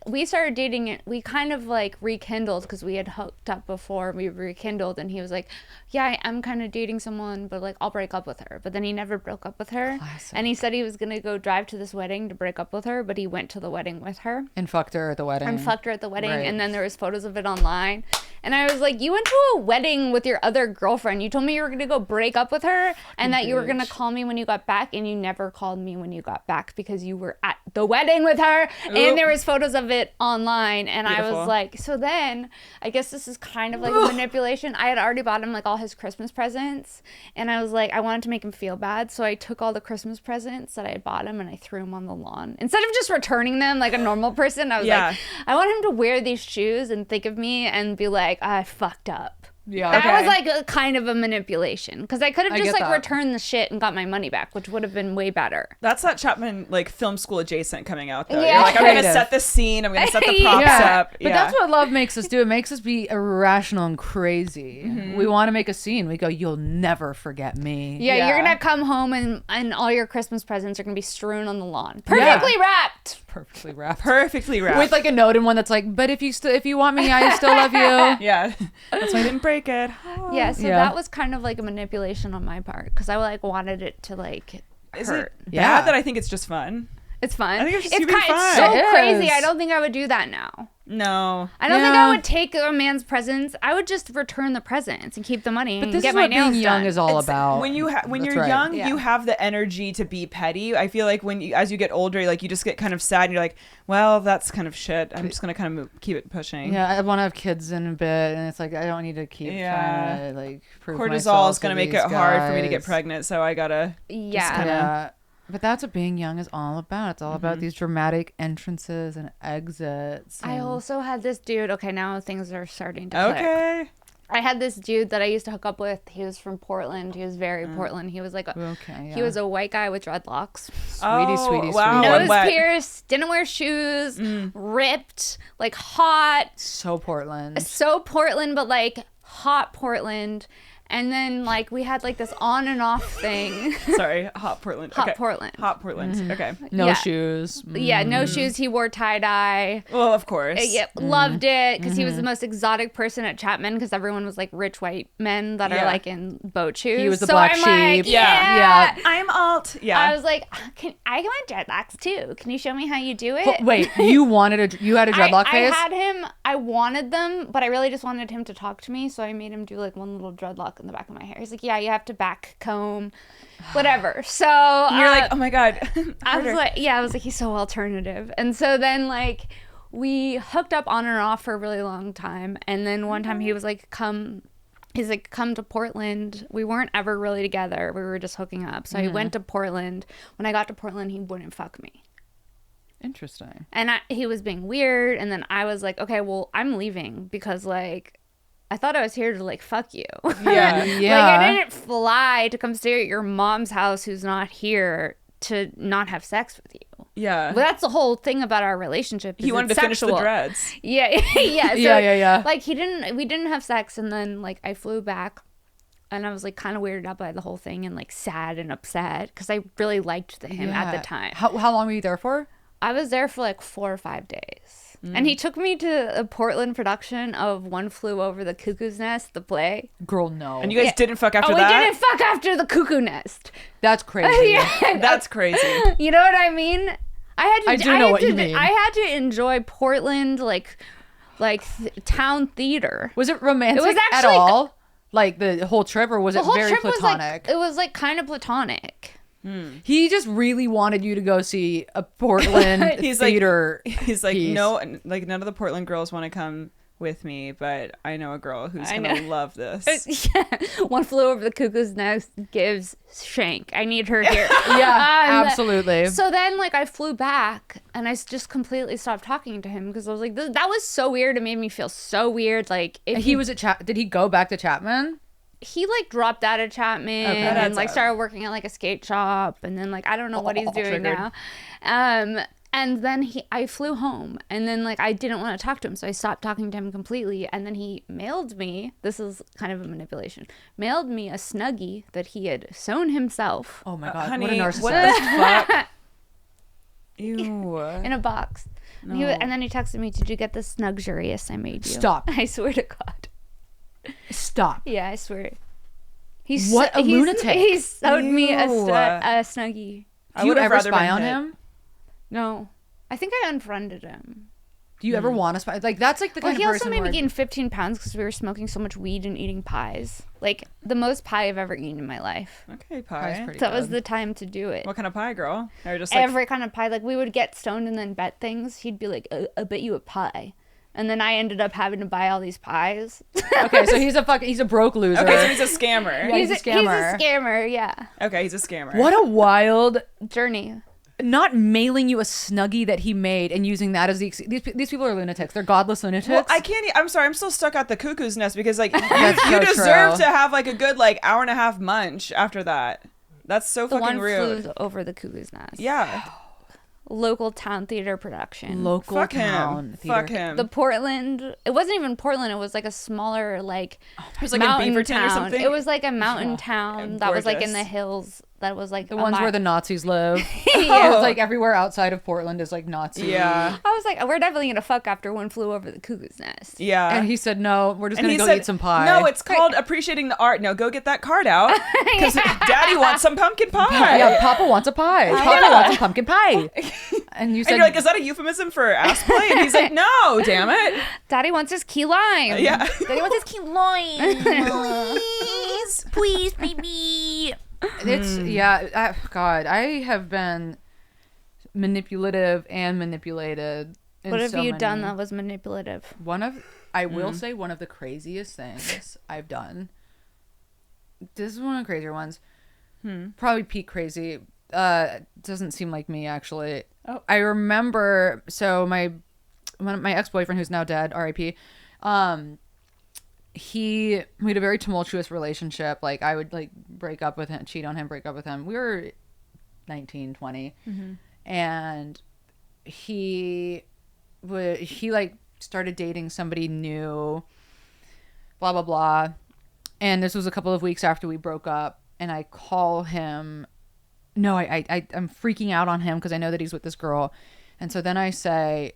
Speaker 2: we started dating it. We kind of like rekindled because we had hooked up before. We rekindled, and he was like, "Yeah, I'm kind of dating someone, but like I'll break up with her." But then he never broke up with her,
Speaker 3: Classic.
Speaker 2: and he said he was gonna go drive to this wedding to break up with her, but he went to the wedding with her
Speaker 3: And fucked her at the wedding.
Speaker 2: and fucked her at the wedding,
Speaker 3: Right.
Speaker 2: and then there was photos of it online. And I was like, "You went to a wedding with your other girlfriend. You told me you were gonna go break up with her, and that you were gonna call me when you got back, and you never called me when you got back because you were at the wedding with her,
Speaker 1: Oop.
Speaker 2: and there was photos of it online." And I
Speaker 1: Beautiful.
Speaker 2: was like, so then I guess this is kind of like a manipulation. I had already bought him like all his Christmas presents, and I was like, I wanted to make him feel bad, so I took all the Christmas presents that I had bought him and I threw them on the lawn instead of just returning them like a normal person. I was
Speaker 1: Yeah.
Speaker 2: like, I want him to wear these shoes and think of me and be like, I fucked up.
Speaker 3: Yeah.
Speaker 2: That
Speaker 1: Okay.
Speaker 2: was like a kind of a manipulation because I could have
Speaker 3: I
Speaker 2: just
Speaker 3: get
Speaker 2: like
Speaker 3: that.
Speaker 2: returned the shit and got my money back, which would have been way better.
Speaker 1: That's that Chapman like film school adjacent coming out though.
Speaker 2: Yeah.
Speaker 1: You're like, I'm gonna
Speaker 3: Creative.
Speaker 1: set the scene. I'm gonna set the props
Speaker 3: Yeah,
Speaker 1: up.
Speaker 3: but that's what love makes us do. It makes us be irrational and crazy. We want to make a scene. We go, "You'll never forget me."
Speaker 2: Yeah,
Speaker 1: Yeah.
Speaker 2: you're gonna come home and all your Christmas presents are gonna be strewn on the lawn, perfectly wrapped.
Speaker 3: Perfectly wrapped.
Speaker 1: perfectly wrapped.
Speaker 3: With like a note in one that's like, "But if you want me, I still love you."
Speaker 1: yeah, that's why I didn't break it.
Speaker 2: Yeah, so
Speaker 3: Yeah.
Speaker 2: that was kind of like a manipulation on my part because I like wanted it to like
Speaker 1: Is
Speaker 2: hurt.
Speaker 1: it
Speaker 3: Yeah.
Speaker 1: bad that I think it's just fun?
Speaker 2: It's fun.
Speaker 1: I think it's just
Speaker 2: it's
Speaker 1: gonna be
Speaker 2: it's
Speaker 1: fun.
Speaker 2: so
Speaker 3: It
Speaker 2: crazy.
Speaker 3: is.
Speaker 2: I don't think I would do that now.
Speaker 1: No.
Speaker 2: I don't think
Speaker 3: Yeah.
Speaker 2: I would take a man's presents. I would just return the presents and keep the money
Speaker 3: But
Speaker 2: and
Speaker 3: this
Speaker 2: get
Speaker 3: is
Speaker 2: my
Speaker 3: what
Speaker 2: nails
Speaker 3: being young
Speaker 2: done.
Speaker 3: is all
Speaker 1: It's-
Speaker 3: about.
Speaker 1: when when
Speaker 3: That's
Speaker 1: you're
Speaker 3: right.
Speaker 1: young,
Speaker 2: Yeah.
Speaker 1: you have the energy to be petty. I feel like as you get older, like you just get kind of sad and you're like, well, that's kind of shit. I'm just gonna kind of keep it pushing.
Speaker 3: Yeah, I want to have kids in a bit, and it's like I don't need to keep
Speaker 1: Yeah.
Speaker 3: trying to like prove
Speaker 1: Cortisol
Speaker 3: myself
Speaker 1: is gonna
Speaker 3: to
Speaker 1: make
Speaker 3: these
Speaker 1: it hard for me to get
Speaker 3: guys.
Speaker 1: pregnant, so I gotta.
Speaker 2: Yeah.
Speaker 1: kinda-
Speaker 3: Yeah, but that's what being young is all about. It's all about
Speaker 1: Mm-hmm.
Speaker 3: these dramatic entrances and exits.
Speaker 2: I
Speaker 3: and-
Speaker 2: also had this dude. Okay, now things are starting to click.
Speaker 1: Okay.
Speaker 2: I had this dude that I used to hook up with. He was from Portland. He was very Portland. He was like
Speaker 3: Okay,
Speaker 2: he was a white guy with dreadlocks.
Speaker 3: Sweetie,
Speaker 1: wow.
Speaker 3: sweetie.
Speaker 2: Nose
Speaker 1: What?
Speaker 2: pierced, didn't wear shoes, ripped, like hot,
Speaker 3: so Portland.
Speaker 2: so Portland, but like hot Portland. And then like we had like this on and off thing.
Speaker 1: Sorry, hot Portland.
Speaker 2: Hot
Speaker 1: okay.
Speaker 2: Portland.
Speaker 1: Hot Portland. Okay.
Speaker 3: No
Speaker 2: Yeah.
Speaker 3: shoes.
Speaker 2: Yeah, no shoes. He wore tie dye.
Speaker 1: Well, of course.
Speaker 2: Yeah, loved it because he was the most exotic person at Chapman because everyone was like rich white men that are
Speaker 1: Yeah.
Speaker 2: like in boat shoes.
Speaker 3: He was the
Speaker 2: so
Speaker 3: black
Speaker 2: I'm like,
Speaker 3: sheep.
Speaker 2: yeah.
Speaker 1: I'm alt. Yeah.
Speaker 2: I was like, I want dreadlocks too. Can you show me how you do it?
Speaker 3: But wait, you had a dreadlock
Speaker 2: I
Speaker 3: phase?
Speaker 2: had him. I wanted them, but I really just wanted him to talk to me. So I made him do like one little dreadlock in the back of my hair. He's like, yeah, you have to back comb, whatever. So
Speaker 1: You're like, oh my god.
Speaker 2: I was
Speaker 1: Harder.
Speaker 2: like, yeah, I was like, he's so alternative. And so then like we hooked up on and off for a really long time. And then one time he was like, he's like, come to Portland. We weren't ever really together. We were just hooking up. So I went to Portland. When I got to Portland, he wouldn't fuck me.
Speaker 3: Interesting.
Speaker 2: And he was being weird. And then I was like, okay, well, I'm leaving because like, I thought I was here to like fuck you.
Speaker 1: Yeah.
Speaker 3: Yeah.
Speaker 2: Like I didn't fly to come stay at your mom's house who's not here to not have sex with you.
Speaker 1: yeah.
Speaker 2: But that's the whole thing about our relationship. Is
Speaker 1: He wanted
Speaker 2: it's
Speaker 1: to finish the
Speaker 2: sexual.
Speaker 1: dreads.
Speaker 2: Yeah, yeah, so,
Speaker 3: Yeah.
Speaker 2: Like we didn't have sex, and then like I flew back, and I was like kind of weirded out by the whole thing, and like sad and upset because I really liked him at the
Speaker 3: Yeah.
Speaker 2: time.
Speaker 3: How long were you there for?
Speaker 2: I was there for like 4 or 5 days, and he took me to a Portland production of One Flew Over the Cuckoo's Nest, the play.
Speaker 3: Girl, no.
Speaker 1: And you guys didn't fuck after
Speaker 2: Oh,
Speaker 1: that?
Speaker 2: we didn't fuck after the cuckoo nest.
Speaker 3: That's crazy.
Speaker 2: Yeah,
Speaker 1: That's crazy.
Speaker 2: you know what I mean?
Speaker 3: I do know what you mean.
Speaker 2: I had to enjoy Portland, like town theater.
Speaker 3: Was it romantic
Speaker 2: It was
Speaker 3: at
Speaker 2: actually-
Speaker 3: all? Like the whole trip, or was
Speaker 2: The
Speaker 3: it
Speaker 2: whole
Speaker 3: very
Speaker 2: trip
Speaker 3: platonic?
Speaker 2: was like kind of platonic.
Speaker 3: He just really wanted you to go see a Portland
Speaker 1: He's like-
Speaker 3: theater.
Speaker 1: He's like,
Speaker 3: piece.
Speaker 1: no, like none of the Portland girls want to come with me, but I know a girl who's
Speaker 2: I
Speaker 1: gonna
Speaker 2: know.
Speaker 1: love this.
Speaker 2: Yeah. One Flew Over the Cuckoo's Nest gives Shank. I need her here.
Speaker 3: Yeah, absolutely.
Speaker 2: So then, like, I flew back and I just completely stopped talking to him because I was like, that was so weird. It made me feel so weird. Like, if
Speaker 3: He was at Did he go back to Chapman?
Speaker 2: he like dropped out of Chapman
Speaker 3: Okay.
Speaker 2: and
Speaker 1: That's
Speaker 2: like
Speaker 1: up.
Speaker 2: started working at like a skate shop, and then like I don't know what he's doing
Speaker 1: triggered.
Speaker 2: now. And then I flew home, and then like I didn't want to talk to him, so I stopped talking to him completely. And then he mailed me. This is kind of a manipulation. Mailed me a Snuggie that he had sewn himself
Speaker 3: Oh my god,
Speaker 1: Honey,
Speaker 3: what a narcissist.
Speaker 1: what the fuck? Ew.
Speaker 2: in a box. And, and then he texted me, "Did you get the Snugxurious I made you?"
Speaker 3: Stop.
Speaker 2: I swear to God.
Speaker 3: Stop.
Speaker 2: Yeah, I swear.
Speaker 3: What a lunatic.
Speaker 2: He sewed me a
Speaker 1: Ew.
Speaker 2: Snuggie.
Speaker 1: I
Speaker 3: Do you
Speaker 1: would've
Speaker 3: ever
Speaker 1: rather
Speaker 3: spy
Speaker 1: been
Speaker 3: on
Speaker 1: hit.
Speaker 3: him?
Speaker 2: No, I think I unfriended him.
Speaker 3: Do you ever want to spy? Like that's like the
Speaker 2: Well,
Speaker 3: kind
Speaker 2: he
Speaker 3: of
Speaker 2: also
Speaker 3: person
Speaker 2: made me
Speaker 3: where
Speaker 2: gain 15 pounds because we were smoking so much weed and eating pies. Like the most pie I've ever eaten in my life.
Speaker 1: Okay,
Speaker 3: Pie's
Speaker 1: pie.
Speaker 3: pretty
Speaker 2: That was
Speaker 3: good.
Speaker 2: the time to do it.
Speaker 1: What kind of pie, girl? Or just like
Speaker 2: Every kind of pie. Like we would get stoned and then bet things. He'd be like, I bet you a pie. And then I ended up having to buy all these pies.
Speaker 3: Okay, so he's a broke loser.
Speaker 1: okay, so he's a scammer.
Speaker 3: Yeah, he's a scammer.
Speaker 2: He's a scammer, yeah.
Speaker 1: Okay, he's a scammer.
Speaker 3: What a wild
Speaker 2: Journey.
Speaker 3: not mailing you a Snuggie that he made and using that as the these people are lunatics. They're godless lunatics.
Speaker 1: Well, I can't. I'm sorry. I'm still stuck at the cuckoo's nest because like
Speaker 3: That's
Speaker 1: you
Speaker 3: so
Speaker 1: deserve
Speaker 3: true.
Speaker 1: to have like a good like hour and a half munch after that. That's so
Speaker 2: The
Speaker 1: fucking
Speaker 2: one
Speaker 1: rude.
Speaker 2: flew over the cuckoo's nest.
Speaker 1: Yeah.
Speaker 2: Local town theater production.
Speaker 3: Local
Speaker 1: Fuck
Speaker 3: town
Speaker 1: him.
Speaker 3: theater.
Speaker 1: Fuck him.
Speaker 2: The Portland. It wasn't even Portland. It was like a smaller like
Speaker 1: it was like in
Speaker 2: mountain
Speaker 1: Beaverton
Speaker 2: town.
Speaker 1: or something.
Speaker 2: It was like a mountain
Speaker 1: Oh,
Speaker 2: town that was like in
Speaker 1: gorgeous.
Speaker 2: the hills. That was like
Speaker 3: The ones where the Nazis live.
Speaker 2: Yeah.
Speaker 3: It was like everywhere outside of Portland is like Nazi.
Speaker 1: Yeah.
Speaker 2: I was like, we're definitely gonna fuck after one flew over the cuckoo's nest.
Speaker 1: Yeah.
Speaker 3: And he said, no, we're just
Speaker 1: And
Speaker 3: going
Speaker 1: he
Speaker 3: to go
Speaker 1: said,
Speaker 3: eat some pie.
Speaker 1: No, it's called appreciating the art. No, go get that card out because Daddy wants some pumpkin pie.
Speaker 3: Yeah, Papa wants a pie. Papa wants a pumpkin pie. And you said,
Speaker 1: And you're like, is that a euphemism for ass play? And he's like, no, damn it.
Speaker 2: Daddy wants his key lime.
Speaker 1: Yeah.
Speaker 3: Daddy wants his key lime.
Speaker 2: Please, baby.
Speaker 3: It's, yeah, God, I have been manipulative and manipulated. in
Speaker 2: What have
Speaker 3: so
Speaker 2: you done
Speaker 3: many-
Speaker 2: that was manipulative?
Speaker 3: I will say one of the craziest things I've done. This is one of the crazier ones. Probably peak crazy. Doesn't seem like me actually.
Speaker 1: Oh.
Speaker 3: I remember. So my ex-boyfriend, who's now dead, R.I.P. We had a very tumultuous relationship. Like I would like break up with him, cheat on him, break up with him. We were 19, 20, and he like started dating somebody new, blah blah blah. And this was a couple of weeks after we broke up, and I call him. No, I'm freaking out on him because I know that he's with this girl, and so then I say,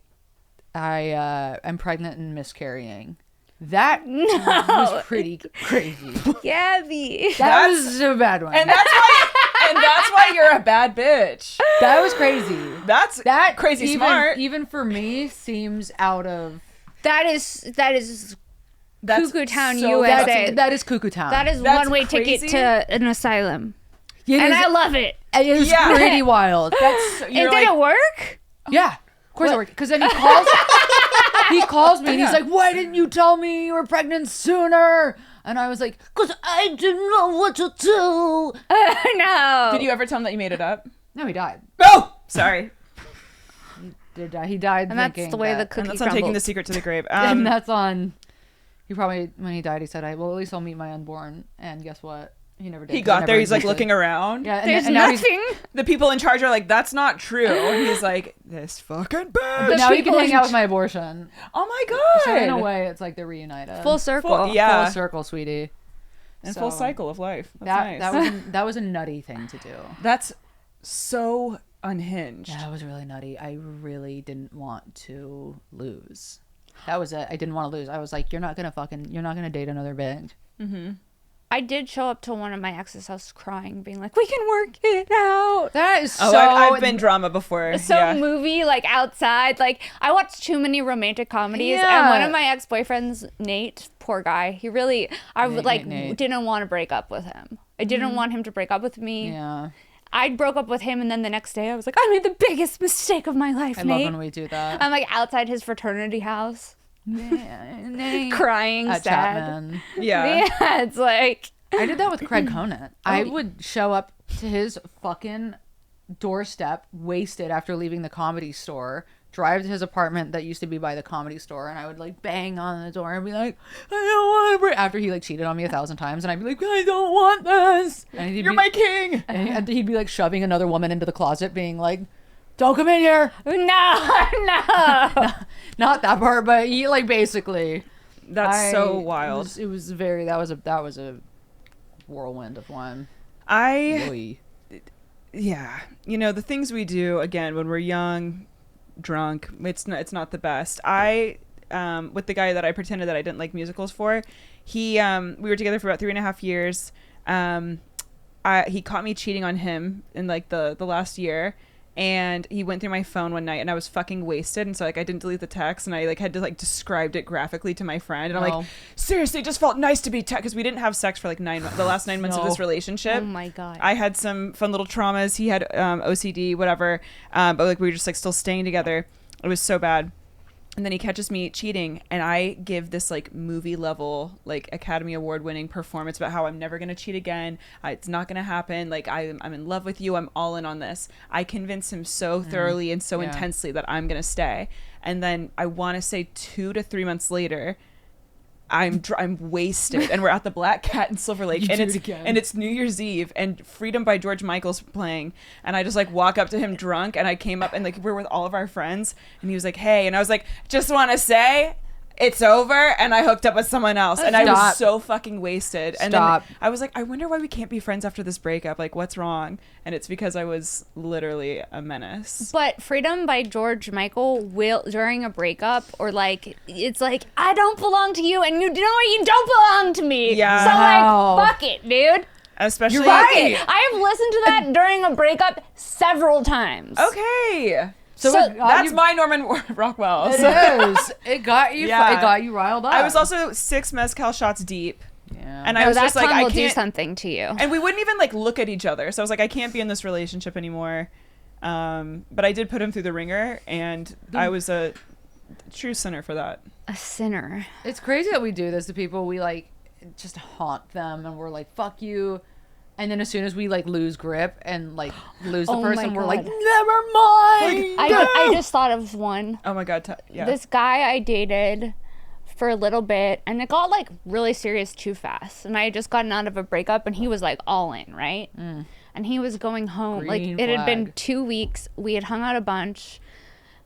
Speaker 3: I'm pregnant and miscarrying. That was pretty crazy.
Speaker 2: Gabby.
Speaker 3: That was a bad one.
Speaker 1: And that's why you're a bad bitch.
Speaker 3: That was crazy.
Speaker 1: That's
Speaker 3: That
Speaker 1: crazy
Speaker 3: even,
Speaker 1: smart.
Speaker 3: even for me seems out of
Speaker 2: That is
Speaker 1: That's
Speaker 2: Cuckoo Town,
Speaker 1: so
Speaker 2: USA.
Speaker 3: that is Cuckoo Town.
Speaker 2: that is
Speaker 1: That's
Speaker 2: one-way ticket
Speaker 1: crazy.
Speaker 2: to an asylum.
Speaker 3: It
Speaker 2: And
Speaker 3: is-
Speaker 2: I love it.
Speaker 3: it is
Speaker 1: Yeah.
Speaker 3: pretty wild.
Speaker 1: That's
Speaker 2: And
Speaker 1: you're
Speaker 2: did
Speaker 1: like,
Speaker 2: it work?
Speaker 3: Yeah, of course it worked. Because then he calls. He calls me and he's like, "Why didn't you tell me you were pregnant sooner?" And I was like, "Cause I didn't know what to do."
Speaker 2: No.
Speaker 1: Did you ever tell him that you made it up?
Speaker 3: No, he died.
Speaker 1: Oh, sorry.
Speaker 3: Did die. He died.
Speaker 2: And that's
Speaker 3: thinking
Speaker 2: the way the
Speaker 3: that-
Speaker 2: cookie
Speaker 1: And that's on taking the
Speaker 2: crumbles.
Speaker 1: secret to the grave.
Speaker 3: and that's on. He probably when he died, he said, "Well, at least I'll meet my unborn." And guess what? He never did.
Speaker 1: he
Speaker 3: 'cause
Speaker 1: got
Speaker 3: never
Speaker 1: there. He's like
Speaker 3: existed.
Speaker 1: looking around.
Speaker 3: Yeah, and,
Speaker 2: There's
Speaker 3: and now he's-
Speaker 2: nothing.
Speaker 1: The people in charge are like, that's not true. And he's like, this fucking bitch.
Speaker 3: But now he can
Speaker 2: people
Speaker 3: hang
Speaker 2: in
Speaker 3: out with my abortion.
Speaker 1: Oh my god.
Speaker 3: So in a way, it's like they're reunited.
Speaker 2: Full circle.
Speaker 1: yeah.
Speaker 3: Full circle, sweetie.
Speaker 1: And
Speaker 3: So,
Speaker 1: full cycle of life. That's
Speaker 3: That
Speaker 1: nice.
Speaker 3: that was a nutty thing to do.
Speaker 1: That's so unhinged.
Speaker 3: That was really nutty. I really didn't want to lose. That was it. I didn't want to lose. I was like, you're not gonna date another bitch.
Speaker 2: I did show up to one of my ex's house crying, being like, "We can work it out."
Speaker 3: That is
Speaker 1: Oh,
Speaker 3: so.
Speaker 1: I've been drama before.
Speaker 2: So
Speaker 1: yeah.
Speaker 2: movie, like outside. Like I watched too many romantic comedies, and
Speaker 3: Yeah.
Speaker 2: one of my ex-boyfriends, Nate, poor guy, he really, I would like
Speaker 3: Nate.
Speaker 2: didn't want to break up with him. I didn't want him to break up with me.
Speaker 3: Yeah,
Speaker 2: I broke up with him, and then the next day I was like, I made the biggest mistake of my life,
Speaker 3: I love
Speaker 2: Nate.
Speaker 3: when we do that.
Speaker 2: I'm like outside his fraternity house,
Speaker 3: Nate.
Speaker 2: crying,
Speaker 3: At
Speaker 2: sad.
Speaker 3: Chapman.
Speaker 1: Yeah.
Speaker 2: Yeah, it's like
Speaker 3: I did that with Craig Conant. I
Speaker 2: Oh.
Speaker 3: would show up to his fucking doorstep, wasted after leaving the Comedy Store, drive to his apartment that used to be by the Comedy Store, and I would like bang on the door and be like, "I don't want to break." After he like cheated on me 1,000 times, and I'd be like, "I don't want this." And he'd
Speaker 1: You're
Speaker 3: be,
Speaker 1: my king.
Speaker 3: and he'd be like shoving another woman into the closet, being like, "Don't come in here."
Speaker 2: no.
Speaker 3: Not that part, but he like basically.
Speaker 1: That's so wild.
Speaker 3: It was very. That was a whirlwind of one.
Speaker 1: I
Speaker 3: Oy.
Speaker 1: yeah, you know, the things we do again when we're young, drunk, it's not the best. I with the guy that I pretended that I didn't like musicals for, we were together for about 3.5 years. He caught me cheating on him in like the last year, and he went through my phone one night and I was fucking wasted, and so like I didn't delete the text, and I like had to like described it graphically to my friend, and I'm
Speaker 3: Oh.
Speaker 1: like, seriously, it just felt nice to be because we didn't have sex for like the last 9 months of this
Speaker 3: No.
Speaker 1: relationship.
Speaker 2: Oh my god.
Speaker 1: I had some fun little traumas. He had OCD, whatever. But like we were just like still staying together. It was so bad. And then he catches me cheating, and I give this like movie level, like Academy Award winning performance about how I'm never gonna cheat again. It's not gonna happen. Like I'm in love with you. I'm all in on this. I convince him so thoroughly and so intensely that I'm gonna stay. And then I want to say 2 to 3 months later, I'm wasted, and we're at the Black Cat in Silver Lake, and it's New Year's Eve, and Freedom by George Michael's playing, and I just like walk up to him drunk, and I came up, and like we're with all of our friends, and he was like, "Hey," and I was like, "Just want to say it's over," and I hooked up with someone else, and I was so fucking wasted. And then I was like, I wonder why we can't be friends after this breakup. Like, what's wrong? And it's because I was literally a menace.
Speaker 2: But Freedom by George Michael will, during a breakup, or like, it's like, I don't belong to you, and you know what? You don't belong to me.
Speaker 1: Yeah.
Speaker 2: So like, fuck it, dude.
Speaker 1: Especially,
Speaker 3: You're right.
Speaker 2: I have listened to that during a breakup several times.
Speaker 1: Okay.
Speaker 3: So
Speaker 1: That's my Norman Rockwell.
Speaker 3: It
Speaker 1: So-
Speaker 3: is. It got you.
Speaker 1: Yeah.
Speaker 3: It got you riled up.
Speaker 1: I was also 6 mezcal shots deep,
Speaker 3: Yeah.
Speaker 1: and I was
Speaker 2: that
Speaker 1: just like,
Speaker 2: tongue
Speaker 1: I
Speaker 2: will do
Speaker 1: can't.
Speaker 2: something to you.
Speaker 1: And we wouldn't even like look at each other. So I was like, I can't be in this relationship anymore. But I did put him through the ringer, and I was a true sinner for that.
Speaker 2: A sinner.
Speaker 3: It's crazy that we do this to people. We like just haunt them, and we're like, "Fuck you," and then as soon as we like lose grip and like lose the
Speaker 2: Oh my
Speaker 3: person, we're like,
Speaker 2: God.
Speaker 3: "Never mind."
Speaker 2: I just thought of one.
Speaker 1: Oh my god, yeah.
Speaker 2: This guy I dated for a little bit, and it got like really serious too fast, and I had just gotten out of a breakup, and he was like all in, right? And he was going home. Like
Speaker 3: Green
Speaker 2: it had been
Speaker 3: flag.
Speaker 2: 2 weeks. We had hung out a bunch.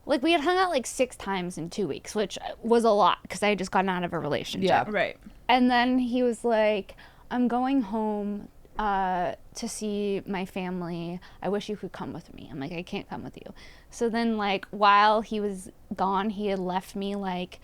Speaker 2: Like we had hung out like 6 times in 2 weeks, which was a lot because I had just gotten out of a relationship.
Speaker 3: Yeah.
Speaker 1: Right.
Speaker 2: And then he was like, I'm going home to see my family. I wish you could come with me. I'm like, I can't come with you. So then, like, while he was gone, he had left me, like,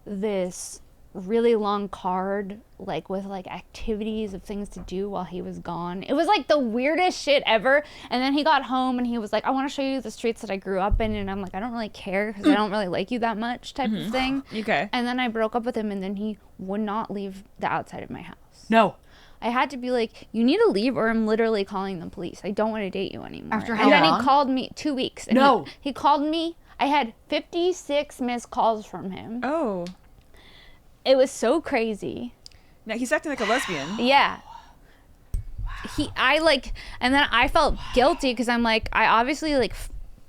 Speaker 2: this really long card, like, with, like, activities of things to do while he was gone. It was, like, the weirdest shit ever. And then he got home, and he was like, I want to show you the streets that I grew up in. And I'm like, I don't really care because I don't really like you that much type of thing.
Speaker 1: Okay.
Speaker 2: And then I broke up with him, and then he would not leave the outside of my house.
Speaker 3: No.
Speaker 2: I had to be like, you need to leave or I'm literally calling the police. I don't want to date you anymore.
Speaker 3: After how
Speaker 2: and then
Speaker 3: long?
Speaker 2: he called me 2 weeks. And
Speaker 3: No.
Speaker 2: He called me. I had 56 missed calls from him.
Speaker 1: Oh.
Speaker 2: It was so crazy.
Speaker 1: Now he's acting like a lesbian.
Speaker 2: Yeah. And then I felt guilty because I'm like, I obviously like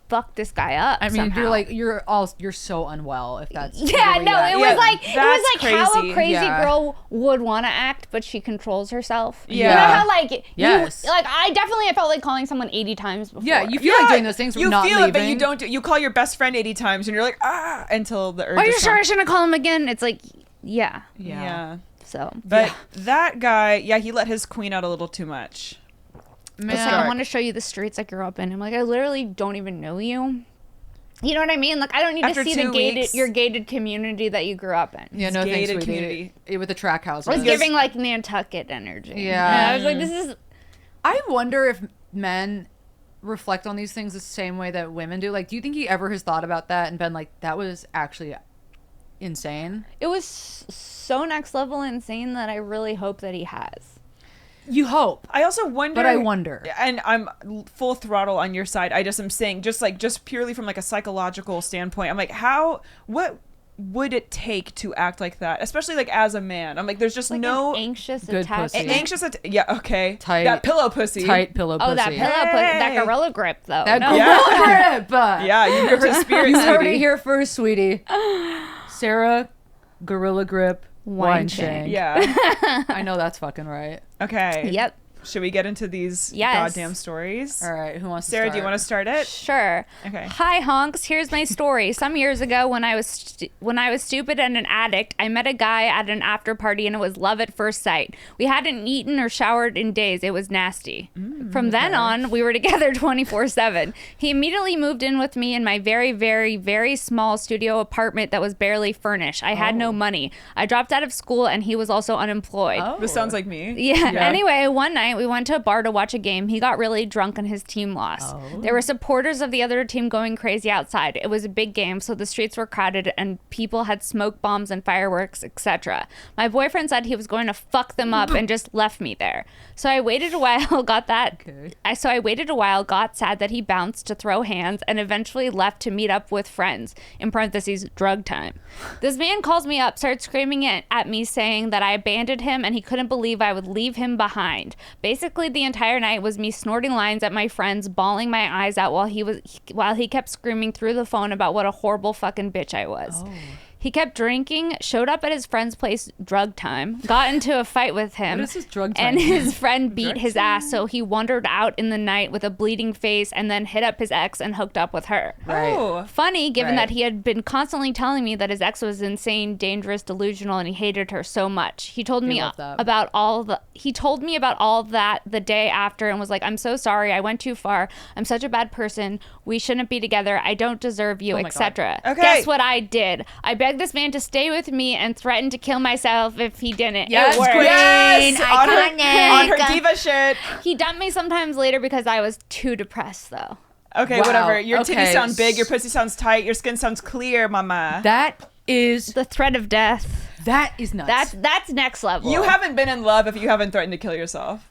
Speaker 2: fucked this guy up.
Speaker 3: I mean,
Speaker 2: somehow.
Speaker 3: you're so unwell if that's
Speaker 2: Yeah,
Speaker 3: really
Speaker 2: no,
Speaker 3: that-
Speaker 2: it
Speaker 1: Yeah,
Speaker 2: was like
Speaker 1: that's
Speaker 2: how a
Speaker 1: crazy.
Speaker 2: crazy
Speaker 3: Yeah.
Speaker 2: girl would want to act, but she controls herself.
Speaker 1: Yeah.
Speaker 2: You know how like
Speaker 3: Yes.
Speaker 2: you, like I felt like calling someone 80 times before.
Speaker 3: Yeah, you feel like doing those things.
Speaker 1: You
Speaker 3: not
Speaker 1: feel
Speaker 3: leaving.
Speaker 1: it, but you don't. You call your best friend 80 times, and you're like, until the urge.
Speaker 2: Are you
Speaker 1: is
Speaker 2: sure I
Speaker 1: gone.
Speaker 2: shouldn't call him again? It's like, yeah.
Speaker 1: Yeah.
Speaker 2: So,
Speaker 1: But that guy, he let his queen out a little too much.
Speaker 3: Man,
Speaker 2: it's like, I want to show you the streets I grew up in. I'm like, I literally don't even know you. You know what I mean? Like, I don't need
Speaker 1: After
Speaker 2: to see
Speaker 1: 2 weeks.
Speaker 2: your gated community that you grew up in.
Speaker 3: yeah, no thanks,
Speaker 1: gated
Speaker 3: sweetie.
Speaker 1: community.
Speaker 3: With the track house.
Speaker 2: I was
Speaker 1: Because-
Speaker 2: giving like Nantucket energy.
Speaker 3: Yeah.
Speaker 2: And I was like, this is.
Speaker 3: I wonder if men reflect on these things the same way that women do. Like, do you think he ever has thought about that and been like, that was actually insane?
Speaker 2: It was so next level insane that I really hope that he has.
Speaker 3: You hope.
Speaker 1: I also wonder.
Speaker 3: But I wonder.
Speaker 1: And I'm full throttle on your side. I just am saying, just purely from like a psychological standpoint, I'm like, what would it take to act like that, especially like as a man? I'm like, there's just
Speaker 2: Like
Speaker 1: no
Speaker 2: an anxious
Speaker 3: Good
Speaker 2: attachment.
Speaker 3: pussy.
Speaker 1: anxious. Yeah, okay.
Speaker 3: Tight.
Speaker 1: That pillow pussy.
Speaker 3: Tight pillow pussy.
Speaker 2: Oh, that pillow, that
Speaker 1: Hey.
Speaker 2: gorilla grip though.
Speaker 3: That
Speaker 2: No.
Speaker 3: gorilla grip.
Speaker 1: Yeah, you gripped his spirit,
Speaker 3: You heard it
Speaker 1: sweetie.
Speaker 3: here first, sweetie. Sarah, gorilla grip, wine
Speaker 2: shank.
Speaker 3: shank.
Speaker 1: Yeah.
Speaker 3: I know that's fucking right.
Speaker 1: Okay.
Speaker 2: Yep.
Speaker 1: Should we get into these
Speaker 2: Yes.
Speaker 1: goddamn stories?
Speaker 3: All right, who wants to
Speaker 1: Sarah,
Speaker 3: start?
Speaker 1: do you want to start it?
Speaker 2: Sure.
Speaker 1: Okay.
Speaker 2: Hi honks. Here's my story. Some years ago, when I was stupid and an addict, I met a guy at an after party, and it was love at first sight. We hadn't eaten or showered in days. It was nasty. From then on, we were together 24/7. He immediately moved in with me in my very, very, very small studio apartment that was barely furnished. I had no money. I dropped out of school, and he was also unemployed.
Speaker 3: Oh.
Speaker 1: This sounds like me.
Speaker 2: Yeah.
Speaker 3: Yeah.
Speaker 2: Anyway, one night night, we went to a bar to watch a game. He got really drunk and his team lost. There were supporters of the other team going crazy outside. It was a big game, so the streets were crowded and people had smoke bombs and fireworks, etc. My boyfriend said he was going to fuck them up and just left me there. So I waited a while, got sad that he bounced to throw hands and eventually left to meet up with friends, in parentheses, drug time. This man calls me up, starts screaming at me saying that I abandoned him and he couldn't believe I would leave him behind. Basically, the entire night was me snorting lines at my friends, bawling my eyes out while he kept screaming through the phone about what a horrible fucking bitch I was. He kept drinking, showed up at his friend's place, drug time, got into a fight with him.
Speaker 3: What is this drug time?
Speaker 2: And his friend beat his ass, so he wandered out in the night with a bleeding face and then hit up his ex and hooked up with her.
Speaker 3: Right.
Speaker 1: Oh.
Speaker 2: Funny, given
Speaker 1: Right.
Speaker 2: that he had been constantly telling me that his ex was insane, dangerous, delusional, and he hated her so much. He told me
Speaker 3: love that.
Speaker 2: about all that the day after and was like, "I'm so sorry. I went too far. I'm such a bad person. We shouldn't be together. I don't deserve you,
Speaker 3: Oh my
Speaker 2: etc."
Speaker 1: Okay.
Speaker 2: Guess what I did? I begged this man to stay with me and threatened to kill myself if he didn't.
Speaker 3: Yes,
Speaker 2: It worked.
Speaker 3: queen.
Speaker 1: Yes, on her
Speaker 2: Iconic.
Speaker 1: diva shit.
Speaker 2: He dumped me sometimes later because I was too depressed, though.
Speaker 1: Okay,
Speaker 3: Wow,
Speaker 1: whatever. Your
Speaker 3: okay.
Speaker 1: titties sound big, your pussy sounds tight, your skin sounds clear, mama.
Speaker 3: That is
Speaker 2: The threat of death.
Speaker 3: nuts.
Speaker 2: That's next level.
Speaker 1: You haven't been in love if you haven't threatened to kill yourself.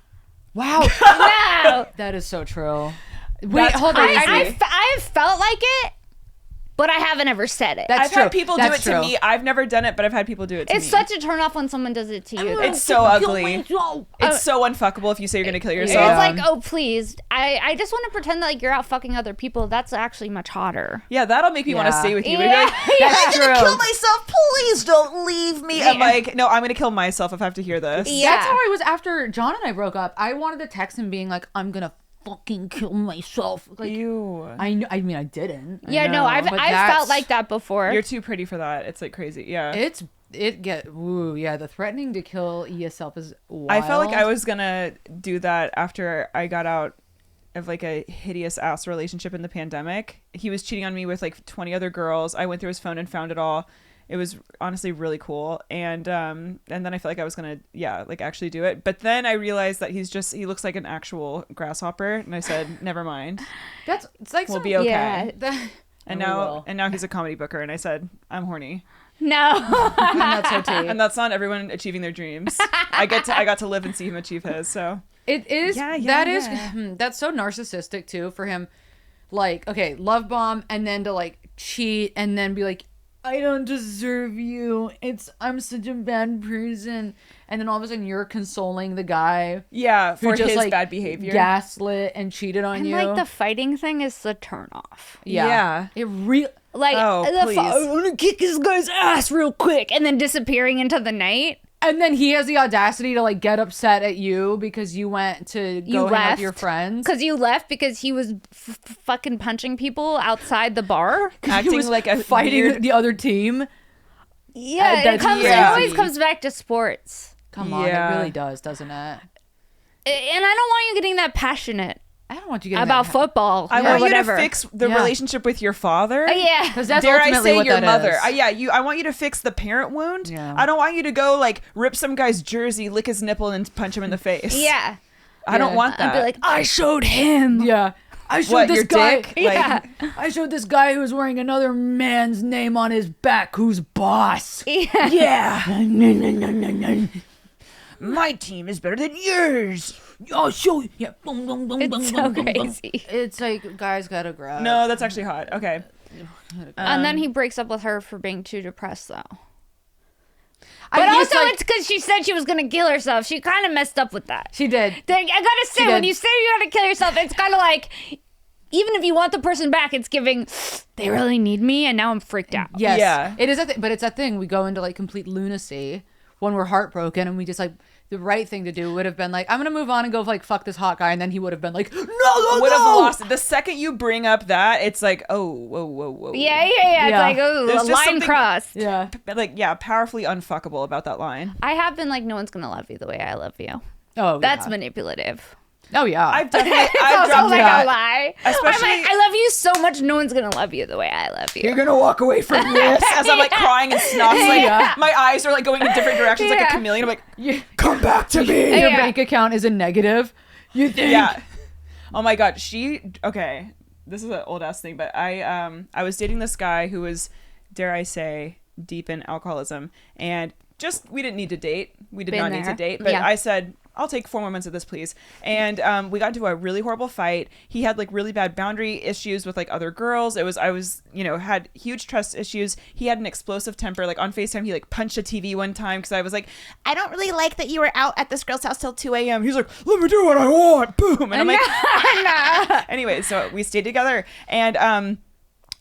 Speaker 3: wow.
Speaker 2: No.
Speaker 3: That is so true. Wait,
Speaker 1: That's
Speaker 3: hold on.
Speaker 1: crazy.
Speaker 2: I've felt like it, but I haven't ever said it.
Speaker 3: That's
Speaker 1: I've
Speaker 3: true.
Speaker 1: had people do
Speaker 3: That's
Speaker 1: it to
Speaker 3: true.
Speaker 1: me. I've never done it, but I've had people do it to me.
Speaker 2: It's such a turnoff when someone does it to you.
Speaker 1: It's so ugly. It's so unfuckable if you say you're gonna kill
Speaker 2: It's
Speaker 1: yourself.
Speaker 2: like, oh please, I just want to pretend that like you're out fucking other people. That's actually much hotter.
Speaker 1: Yeah, that'll make me want to
Speaker 3: Yeah.
Speaker 1: stay with you. But
Speaker 2: Yeah.
Speaker 1: you're like,
Speaker 3: That's
Speaker 1: I'm gonna
Speaker 3: true.
Speaker 1: kill myself. Please don't leave me. I'm
Speaker 2: Yeah.
Speaker 1: like, no, I'm gonna kill myself if I have to hear this.
Speaker 2: Yeah.
Speaker 3: That's how I was after John and I broke up. I wanted to text him being like, I'm gonna fucking kill myself. Like,
Speaker 1: Ew.
Speaker 3: I mean, I didn't.
Speaker 2: Yeah, no, I've
Speaker 3: but
Speaker 2: felt
Speaker 3: that's-
Speaker 2: like that before.
Speaker 1: You're too pretty for that. It's like crazy. Yeah.
Speaker 3: The threatening to kill yourself is wild.
Speaker 1: I felt like I was gonna do that after I got out of like a hideous ass relationship in the pandemic. He was cheating on me with like 20 other girls. I went through his phone and found it all. It was honestly really cool. And then I felt like I was gonna actually do it. But then I realized that he looks like an actual grasshopper, and I said, never mind.
Speaker 3: it's like
Speaker 1: We'll
Speaker 3: some-
Speaker 1: be okay.
Speaker 2: Yeah.
Speaker 1: And
Speaker 3: we
Speaker 1: now
Speaker 3: will.
Speaker 1: and now he's a comedy booker, and I said, I'm horny.
Speaker 2: No.
Speaker 3: And that's so tea.
Speaker 1: And that's not everyone achieving their dreams. I got to live and see him achieve his. So
Speaker 3: It is.
Speaker 1: Yeah,
Speaker 3: That
Speaker 1: yeah,
Speaker 3: is.
Speaker 1: yeah.
Speaker 3: That's so narcissistic too for him. Like, okay, love bomb, and then to like cheat, and then be like, I don't deserve you. I'm such a bad person, and then all of a sudden you're consoling the guy
Speaker 1: yeah,
Speaker 3: who
Speaker 1: for
Speaker 3: just
Speaker 1: his
Speaker 3: like
Speaker 1: bad behavior.
Speaker 3: gaslit and cheated on
Speaker 2: And
Speaker 3: you.
Speaker 2: like the fighting thing is the turnoff.
Speaker 1: Yeah.
Speaker 3: It really.
Speaker 2: Like
Speaker 1: Oh, please.
Speaker 2: I want to kick this guy's ass real quick, and then disappearing into the night.
Speaker 3: And then he has the audacity to like get upset at you because you went to
Speaker 2: You
Speaker 3: go hang out
Speaker 2: left
Speaker 3: with your friends.
Speaker 2: because you left because he was fucking punching people outside the bar.
Speaker 3: He
Speaker 1: Acting
Speaker 3: was
Speaker 1: like a
Speaker 3: fighting
Speaker 1: weird-
Speaker 3: the other team.
Speaker 2: Yeah,
Speaker 3: that's
Speaker 2: it
Speaker 1: crazy.
Speaker 2: always comes back to sports.
Speaker 3: Come on,
Speaker 1: Yeah.
Speaker 3: it really does, doesn't it?
Speaker 2: And I don't want you getting that passionate
Speaker 3: I don't want you getting
Speaker 2: about football
Speaker 1: I
Speaker 2: or
Speaker 1: want
Speaker 2: whatever.
Speaker 1: you to fix the
Speaker 3: Yeah.
Speaker 1: relationship with your father.
Speaker 2: Yeah.
Speaker 3: because that's
Speaker 1: Dare I
Speaker 3: ultimately
Speaker 1: say
Speaker 3: what
Speaker 1: your
Speaker 3: that
Speaker 1: mother?
Speaker 3: is.
Speaker 1: I want you to fix the parent wound.
Speaker 3: Yeah.
Speaker 1: I don't want you to go like rip some guy's jersey, lick his nipple, and punch him in the face.
Speaker 2: Yeah.
Speaker 1: I don't
Speaker 3: Yeah.
Speaker 1: want that.
Speaker 2: I'd be like, I showed him.
Speaker 3: Yeah. I showed
Speaker 1: what,
Speaker 3: this
Speaker 1: your
Speaker 3: guy.
Speaker 1: dick?
Speaker 2: Yeah.
Speaker 3: I showed this guy who was wearing another man's name on his back, who's boss.
Speaker 2: Yeah.
Speaker 1: Yeah. My team is better than yours.
Speaker 3: I'll show you. Yeah.
Speaker 2: It's so crazy.
Speaker 3: It's like guys gotta grab.
Speaker 1: No, that's actually hot. Okay.
Speaker 2: And then he breaks up with her for being too depressed, though.
Speaker 3: I
Speaker 2: But
Speaker 3: guess,
Speaker 2: also,
Speaker 3: like,
Speaker 2: it's because she said she was going to kill herself. She kind of messed up with that.
Speaker 3: she did.
Speaker 2: I gotta say,
Speaker 3: She
Speaker 2: when
Speaker 3: did.
Speaker 2: you say you're gonna kill yourself, it's kind of like, even if you want the person back, it's giving, they really need me, and now I'm freaked out.
Speaker 3: Yes.
Speaker 1: Yeah.
Speaker 3: It is but it's that thing. We go into like complete lunacy when we're heartbroken, and we just like the right thing to do would have been like, I'm gonna move on and go like fuck this hot guy, and then he would have been like, no,
Speaker 1: Would have lost it. The second you bring up that, it's like, oh, whoa, whoa, whoa.
Speaker 2: Yeah.
Speaker 3: Yeah.
Speaker 2: It's like, oh,
Speaker 1: There's
Speaker 2: a
Speaker 1: just
Speaker 2: line
Speaker 1: something-
Speaker 2: crossed.
Speaker 3: Yeah.
Speaker 1: Like, yeah, powerfully unfuckable about that line.
Speaker 2: I have been like, no one's gonna love you the way I love you.
Speaker 3: Oh,
Speaker 2: That's
Speaker 3: yeah.
Speaker 2: manipulative.
Speaker 3: Oh yeah.
Speaker 1: I've definitely
Speaker 2: It's
Speaker 1: I've
Speaker 2: also
Speaker 1: dropped
Speaker 2: like
Speaker 1: that.
Speaker 2: a lie.
Speaker 1: Especially-
Speaker 2: I'm like, I love you so much. No one's gonna love you the way I love you.
Speaker 1: You're gonna walk away from this as I'm like crying and snot's like
Speaker 2: Yeah.
Speaker 1: my eyes are like going in different directions like a
Speaker 2: Yeah.
Speaker 1: chameleon. I'm like, come back to me.
Speaker 3: Your
Speaker 2: Yeah.
Speaker 3: bank account is a negative. You think?
Speaker 1: Yeah. Oh my god. Okay. This is an old ass thing, but I was dating this guy who was, dare I say, deep in alcoholism, and we didn't need to date. We did
Speaker 2: Been
Speaker 1: not need to
Speaker 2: there.
Speaker 1: date, but
Speaker 2: Yeah.
Speaker 1: I said, I'll take 4 more months of this, please. And we got into a really horrible fight. He had like really bad boundary issues with like other girls. I was, had huge trust issues. He had an explosive temper. Like on FaceTime, he like punched a TV one time because I was like, I don't really like that you were out at this girl's house till 2 a.m. He's like, let me do what I want. Boom. And I'm like, anyway, so we stayed together, and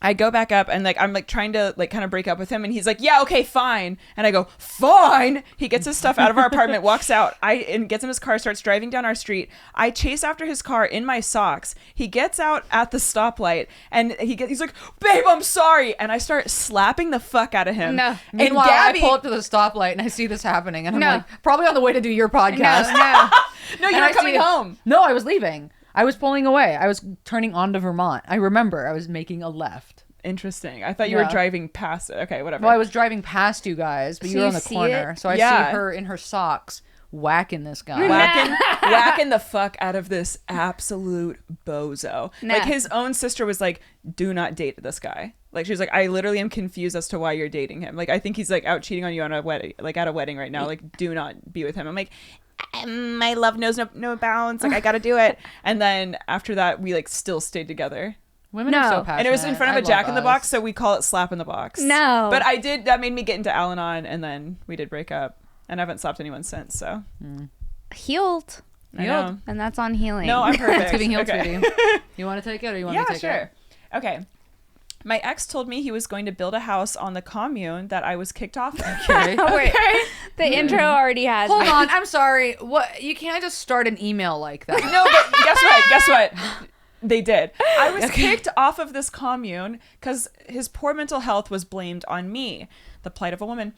Speaker 1: I go back up and like I'm like trying to like kind of break up with him, and he's like, yeah, okay, fine. And I go, fine. He gets his stuff out of our apartment, walks out, and gets in his car, starts driving down our street. I chase after his car in my socks. He gets out at the stoplight, and he's like, babe, I'm sorry. And I start slapping the fuck out of him.
Speaker 2: No.
Speaker 1: And
Speaker 3: Meanwhile,
Speaker 1: Gabby,
Speaker 3: I pull up to the stoplight and I see this happening, and I'm
Speaker 2: No.
Speaker 3: like, probably on the way to do your podcast.
Speaker 2: No.
Speaker 1: no, you
Speaker 3: And
Speaker 1: were
Speaker 3: I
Speaker 1: coming
Speaker 3: see-
Speaker 1: home.
Speaker 3: No, I was leaving. I was pulling away. I was turning onto Vermont. I remember I was making a left.
Speaker 1: Interesting. I thought you were
Speaker 3: Yeah.
Speaker 1: driving past it. Okay, whatever.
Speaker 3: Well, I was driving past you guys, but
Speaker 2: So
Speaker 3: you were
Speaker 2: you
Speaker 3: on the
Speaker 2: see
Speaker 3: corner.
Speaker 2: it?
Speaker 3: So I
Speaker 1: Yeah.
Speaker 3: see her in her socks whacking this guy.
Speaker 1: whacking the fuck out of this absolute bozo.
Speaker 2: Nah.
Speaker 1: Like his own sister was like, do not date this guy. Like she was like, I literally am confused as to why you're dating him. Like I think he's like out cheating on you on a wedding, like at a wedding right now. Like do not be with him. I'm like, my love knows no bounds. Like I gotta do it. And then after that, we like still stayed together.
Speaker 3: Women
Speaker 2: No.
Speaker 3: are so
Speaker 2: And
Speaker 3: passionate.
Speaker 1: And it was in front of
Speaker 3: I
Speaker 1: a Jack
Speaker 3: love
Speaker 1: in the
Speaker 3: us.
Speaker 1: Box, so we call it slap in the box.
Speaker 2: No.
Speaker 1: But that made me get into Al-Anon, and then we did break up. And I haven't slapped anyone since, so.
Speaker 2: Healed.
Speaker 1: I know.
Speaker 2: And that's on healing.
Speaker 1: No, I'm perfect.
Speaker 3: It's giving healed,
Speaker 1: Okay.
Speaker 3: sweetie. You want to take it or you want me
Speaker 1: Yeah,
Speaker 3: to take
Speaker 1: sure.
Speaker 3: it?
Speaker 1: Okay. My ex told me he was going to build a house on the commune that I was kicked off of.
Speaker 3: Okay.
Speaker 2: Oh, wait. The intro already has
Speaker 3: Hold
Speaker 2: me.
Speaker 3: on. I'm sorry. What? You can't just start an email like that.
Speaker 1: No, but guess what? They did. I was kicked off of this commune because his poor mental health was blamed on me, the plight of a woman.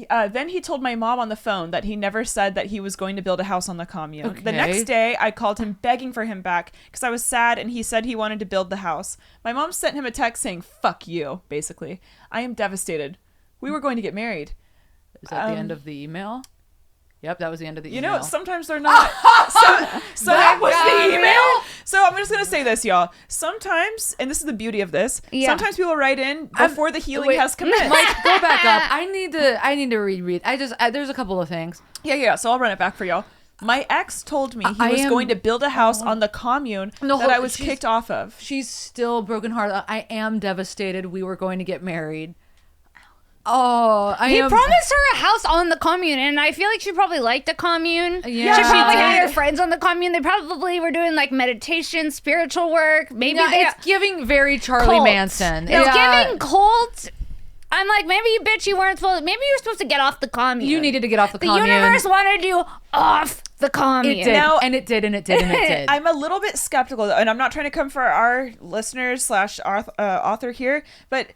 Speaker 1: Then he told my mom on the phone that he never said that he was going to build a house on the commune.
Speaker 3: Okay.
Speaker 1: The next day, I called him begging for him back because I was sad, and he said he wanted to build the house. My mom sent him a text saying, fuck you, basically. I am devastated. We were going to get married.
Speaker 3: Is that the end of the email? Yep, that was the end of the
Speaker 1: You
Speaker 3: email.
Speaker 1: know, sometimes they're not. So that was the email. So I'm just gonna say this, y'all. Sometimes, and this is the beauty of this.
Speaker 2: Yeah.
Speaker 1: Sometimes people write in before the healing
Speaker 3: wait.
Speaker 1: has commenced.
Speaker 3: Mike, go back up. I need to reread. There's a couple of things.
Speaker 1: Yeah. So I'll run it back for y'all. My ex told me he
Speaker 3: I
Speaker 1: was
Speaker 3: am-
Speaker 1: going to build a house on the commune
Speaker 3: No,
Speaker 1: that
Speaker 3: hold-
Speaker 1: I was
Speaker 3: she's-
Speaker 1: kicked off of.
Speaker 3: She's still brokenhearted. I am devastated. We were going to get married. Oh, I
Speaker 2: He
Speaker 3: am.
Speaker 2: promised her a house on the commune, and I feel like she probably liked the commune.
Speaker 3: Yeah,
Speaker 2: she
Speaker 3: she
Speaker 2: probably had
Speaker 3: did.
Speaker 2: her friends on the commune. They probably were doing like meditation, spiritual work. Maybe
Speaker 3: Yeah,
Speaker 2: they
Speaker 3: it's giving very Charlie
Speaker 2: cult.
Speaker 3: Manson.
Speaker 2: It's
Speaker 3: Yeah.
Speaker 2: giving cult. I'm like, maybe you bitch, you weren't supposed. Maybe you were supposed to get off the commune.
Speaker 3: You needed to get off the
Speaker 2: The
Speaker 3: commune.
Speaker 2: universe wanted you off the commune.
Speaker 3: It did,
Speaker 1: Now-
Speaker 3: and it did, and it did, and it did.
Speaker 1: I'm a little bit skeptical, and I'm not trying to come for our listeners / author here, but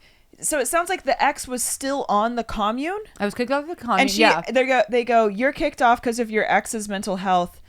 Speaker 1: so it sounds like the ex was still on the commune.
Speaker 3: I was kicked off the commune.
Speaker 1: And
Speaker 3: yeah,
Speaker 1: they go, you're kicked off because of your ex's mental health.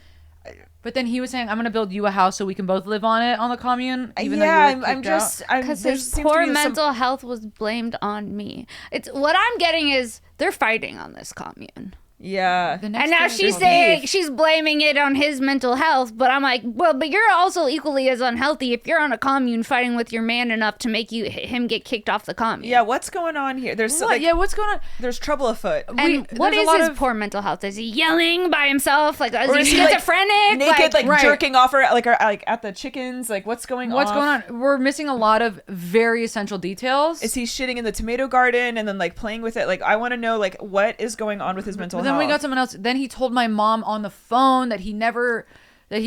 Speaker 3: but then he was saying, "I'm going to build you a house so we can both live on it on the commune." Even
Speaker 1: Yeah,
Speaker 3: though you were
Speaker 1: I'm
Speaker 3: kicked
Speaker 1: just
Speaker 3: out.
Speaker 2: Because
Speaker 1: there
Speaker 2: his
Speaker 1: seems to
Speaker 2: poor
Speaker 1: be some-
Speaker 2: mental health was blamed on me. It's what I'm getting is they're fighting on this commune.
Speaker 1: Yeah.
Speaker 3: The next
Speaker 2: And now
Speaker 3: thing
Speaker 2: she's
Speaker 3: is-
Speaker 2: saying she's blaming it on his mental health, but I'm like, well, but you're also equally as unhealthy if you're on a commune fighting with your man enough to make him get kicked off the commune.
Speaker 1: Yeah, what's going on here? There's
Speaker 3: What?
Speaker 1: like,
Speaker 3: yeah, what's going on?
Speaker 1: there's trouble afoot.
Speaker 2: And what
Speaker 3: there's a
Speaker 2: is
Speaker 3: lot
Speaker 2: his
Speaker 3: of-
Speaker 2: poor mental health? Is he yelling by himself? Like,
Speaker 1: Or
Speaker 2: is
Speaker 1: is
Speaker 2: he
Speaker 1: he, like,
Speaker 2: schizophrenic?
Speaker 1: Naked, like
Speaker 3: right.
Speaker 1: jerking off her, like at the chickens. Like, what's going
Speaker 3: What's
Speaker 1: off?
Speaker 3: going on? We're missing a lot of very essential details.
Speaker 1: Is he shitting in the tomato garden and then like playing with it? Like, I want to know like what is going on with his mental
Speaker 3: But then
Speaker 1: health.
Speaker 3: we got someone else. Then he told my mom on the phone that he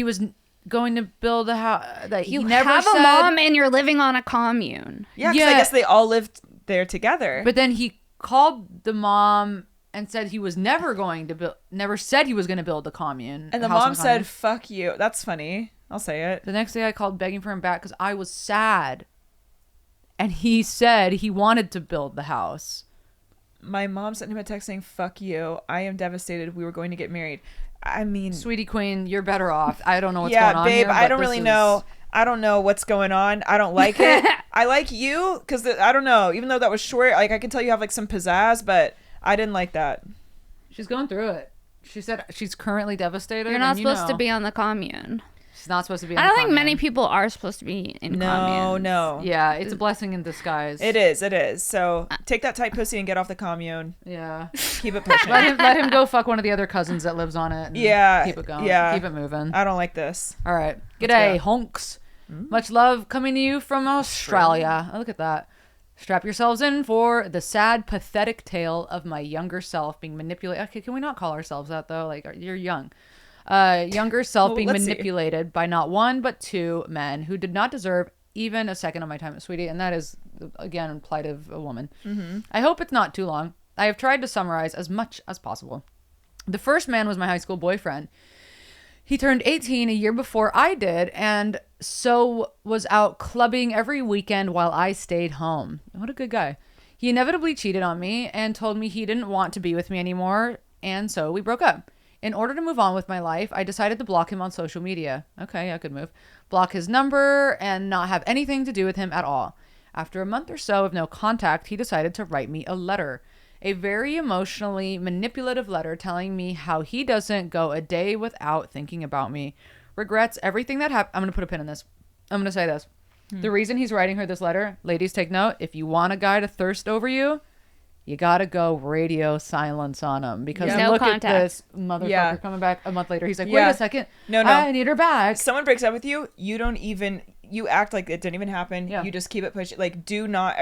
Speaker 3: was going to build a house. That
Speaker 2: you
Speaker 3: he never
Speaker 2: have
Speaker 3: said.
Speaker 2: a mom and you're living on a commune.
Speaker 1: Yeah, because I
Speaker 3: Yeah.
Speaker 1: guess they all lived there together.
Speaker 3: But then he called the mom and said he was never going to build. Never said he was going to build the commune.
Speaker 1: and the
Speaker 3: a house on
Speaker 1: mom
Speaker 3: the commune.
Speaker 1: said, "Fuck you." That's funny. I'll say it.
Speaker 3: The next day I called begging for him back because I was sad. And he said he wanted to build the house.
Speaker 1: My mom sent him a text saying, "Fuck you. I am devastated. We were going to get married." I mean,
Speaker 3: Sweetie Queen, you're better off. I don't know what's
Speaker 1: yeah,
Speaker 3: going on
Speaker 1: babe,
Speaker 3: here,
Speaker 1: I
Speaker 3: but
Speaker 1: don't
Speaker 3: this
Speaker 1: really
Speaker 3: is-
Speaker 1: know. I don't know what's going on. I don't like it. I like you because I don't know. Even though that was short, like I can tell you have like some pizzazz, but I didn't like that.
Speaker 3: She's going through it. She said she's currently devastated.
Speaker 2: You're not
Speaker 3: and
Speaker 2: supposed to be on the commune.
Speaker 3: She's not supposed to be.
Speaker 2: I
Speaker 3: on
Speaker 2: don't
Speaker 3: the
Speaker 2: think many
Speaker 3: commune.
Speaker 2: people are supposed to be in
Speaker 1: No,
Speaker 2: communes.
Speaker 1: no.
Speaker 3: Yeah, it's a blessing in disguise.
Speaker 1: It is. It is. So take that tight pussy and get off the commune.
Speaker 3: Yeah.
Speaker 1: Keep it pushing.
Speaker 3: Let him go fuck one of the other cousins that lives on it. And
Speaker 1: Yeah,
Speaker 3: Keep it going.
Speaker 1: yeah.
Speaker 3: Keep it moving.
Speaker 1: I don't like this.
Speaker 3: All right.
Speaker 1: Let's
Speaker 3: G'day,
Speaker 1: go.
Speaker 3: honks. Much love coming to you from Australia. Oh, look at that. Strap yourselves in for the sad, pathetic tale of my younger self being manipulated. Okay, can we not call ourselves that though? Like, you're young. Younger self
Speaker 1: Well,
Speaker 3: being
Speaker 1: let's see.
Speaker 3: manipulated by not one but two men who did not deserve even a second of my time, sweetie. And that is, again, plight of a woman. Mm-hmm. I hope it's not too long. I have tried to summarize as much as possible. The first man was my high school boyfriend. He turned 18 a year before I did, and so was out clubbing every weekend while I stayed home. What a good guy. He inevitably cheated on me and told me he didn't want to be with me anymore, and so we broke up. In order to move on with my life, I decided to block him on social media. Okay, yeah, good move. Block his number and not have anything to do with him at all. After a month or so of no contact, he decided to write me a letter. A very emotionally manipulative letter telling me how he doesn't go a day without thinking about me, regrets everything that happened. I'm going to put a pin in this. I'm going to say this. The reason he's writing her this letter, ladies, take note. If you want a guy to thirst over you, you got to go radio silence on him. Because
Speaker 2: Yeah. No
Speaker 3: look
Speaker 2: contact.
Speaker 3: at this motherfucker
Speaker 1: Yeah.
Speaker 3: coming back a month later. He's like,
Speaker 1: Yeah.
Speaker 3: wait a second.
Speaker 1: No.
Speaker 3: I need her back.
Speaker 1: Someone breaks up with you, you act like it didn't even happen.
Speaker 3: Yeah.
Speaker 1: You just keep it pushing. Like, do not,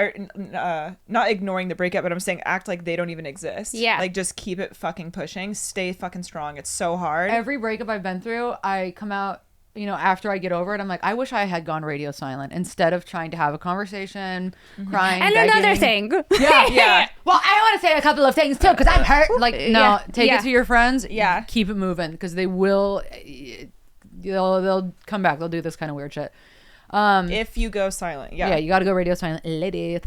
Speaker 1: not ignoring the breakup, but I'm saying act like they don't even exist.
Speaker 2: Yeah.
Speaker 1: Like, just keep it fucking pushing. Stay fucking strong. It's so hard.
Speaker 3: Every breakup I've been through, I come out, after I get over it, I'm like, I wish I had gone radio silent instead of trying to have a conversation, crying.
Speaker 2: And
Speaker 3: begging.
Speaker 2: another thing.
Speaker 3: Yeah.
Speaker 1: Yeah.
Speaker 3: Well, I want to say a couple of things too because I'm hurt. Like, no,
Speaker 2: Yeah.
Speaker 3: take
Speaker 2: Yeah.
Speaker 3: it to your friends.
Speaker 1: Yeah.
Speaker 3: Keep it moving because they will. They'll come back. They'll do this kind of weird shit.
Speaker 1: If you go silent. Yeah.
Speaker 3: Yeah, you got to go radio silent, ladies.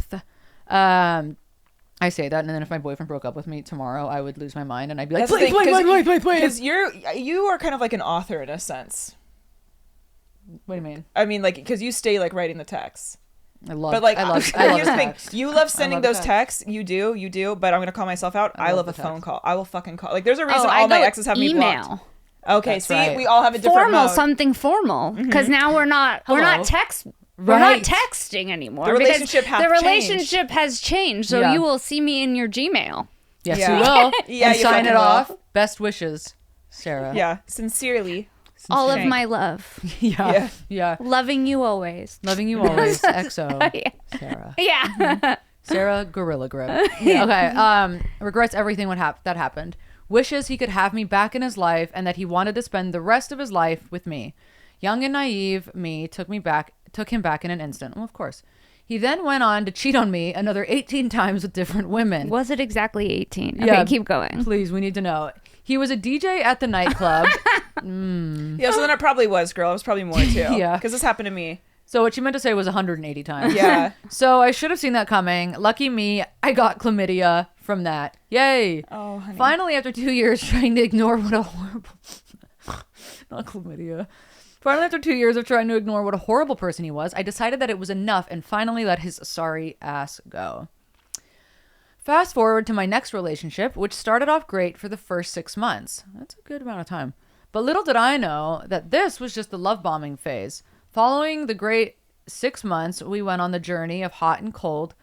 Speaker 3: I say that, and then if my boyfriend broke up with me tomorrow, I would lose my mind, and I'd be like,
Speaker 1: That's the
Speaker 3: please,
Speaker 1: thing,
Speaker 3: please.
Speaker 1: Because you are kind of like an author in a sense.
Speaker 3: What do you mean?
Speaker 1: I mean, like, because you stay like writing the texts.
Speaker 3: I love.
Speaker 1: But like,
Speaker 3: I love
Speaker 1: here's the thing:
Speaker 3: text.
Speaker 1: you love sending
Speaker 3: love
Speaker 1: those
Speaker 3: text.
Speaker 1: texts. You do. But I'm gonna call myself out. I love
Speaker 3: love
Speaker 1: a
Speaker 3: the
Speaker 1: phone
Speaker 3: text.
Speaker 1: call. I will fucking call. Like, there's a reason
Speaker 2: I
Speaker 1: all my
Speaker 2: go
Speaker 1: exes have me blocked.
Speaker 2: email.
Speaker 1: Okay,
Speaker 3: That's
Speaker 1: see,
Speaker 3: right.
Speaker 1: we all have a different
Speaker 2: Formal,
Speaker 1: mode.
Speaker 2: something formal. Because now we're not
Speaker 3: Hello.
Speaker 2: we're not
Speaker 3: Right.
Speaker 2: texting anymore.
Speaker 1: The
Speaker 2: because
Speaker 1: relationship has
Speaker 2: the
Speaker 1: changed.
Speaker 2: relationship has changed. So
Speaker 3: Yeah.
Speaker 2: you will see me in your Gmail.
Speaker 3: Yes,
Speaker 1: Yeah.
Speaker 3: you will.
Speaker 1: Yeah,
Speaker 3: and
Speaker 1: you
Speaker 3: sign
Speaker 1: fucking
Speaker 3: it
Speaker 1: will.
Speaker 3: off. Best wishes, Sarah.
Speaker 1: Yeah, sincerely.
Speaker 2: All of
Speaker 1: Shank.
Speaker 2: my love.
Speaker 3: Yeah. Yeah.
Speaker 2: Loving you always.
Speaker 3: Loving you always. XO.
Speaker 2: Yeah.
Speaker 3: Sarah.
Speaker 2: Yeah.
Speaker 3: Sarah Gorilla Grip. Okay. Regrets everything that happened. Wishes he could have me back in his life and that he wanted to spend the rest of his life with me. Young and naive me took him back in an instant. Well, of course. He then went on to cheat on me another 18 times with different women.
Speaker 2: Was it exactly 18?
Speaker 3: Yeah.
Speaker 2: Okay, keep going.
Speaker 3: Please, we need to know. He was a DJ at the nightclub.
Speaker 1: Yeah, so then it probably was, girl. It was probably more too.
Speaker 3: Yeah.
Speaker 1: Because this happened to me.
Speaker 3: So what you meant to say was 180 times.
Speaker 1: Yeah.
Speaker 3: So I should have seen that coming. Lucky me, I got chlamydia from that. Yay.
Speaker 1: Oh, honey.
Speaker 3: Finally, after 2 years trying to ignore what a horrible... Not chlamydia. Finally, after 2 years of trying to ignore what a horrible person he was, I decided that it was enough and finally let his sorry ass go. Fast forward to my next relationship, which started off great for the first 6 months. That's a good amount of time. But little did I know that this was just the love bombing phase. Following the great 6 months, we went on the journey of hot and cold.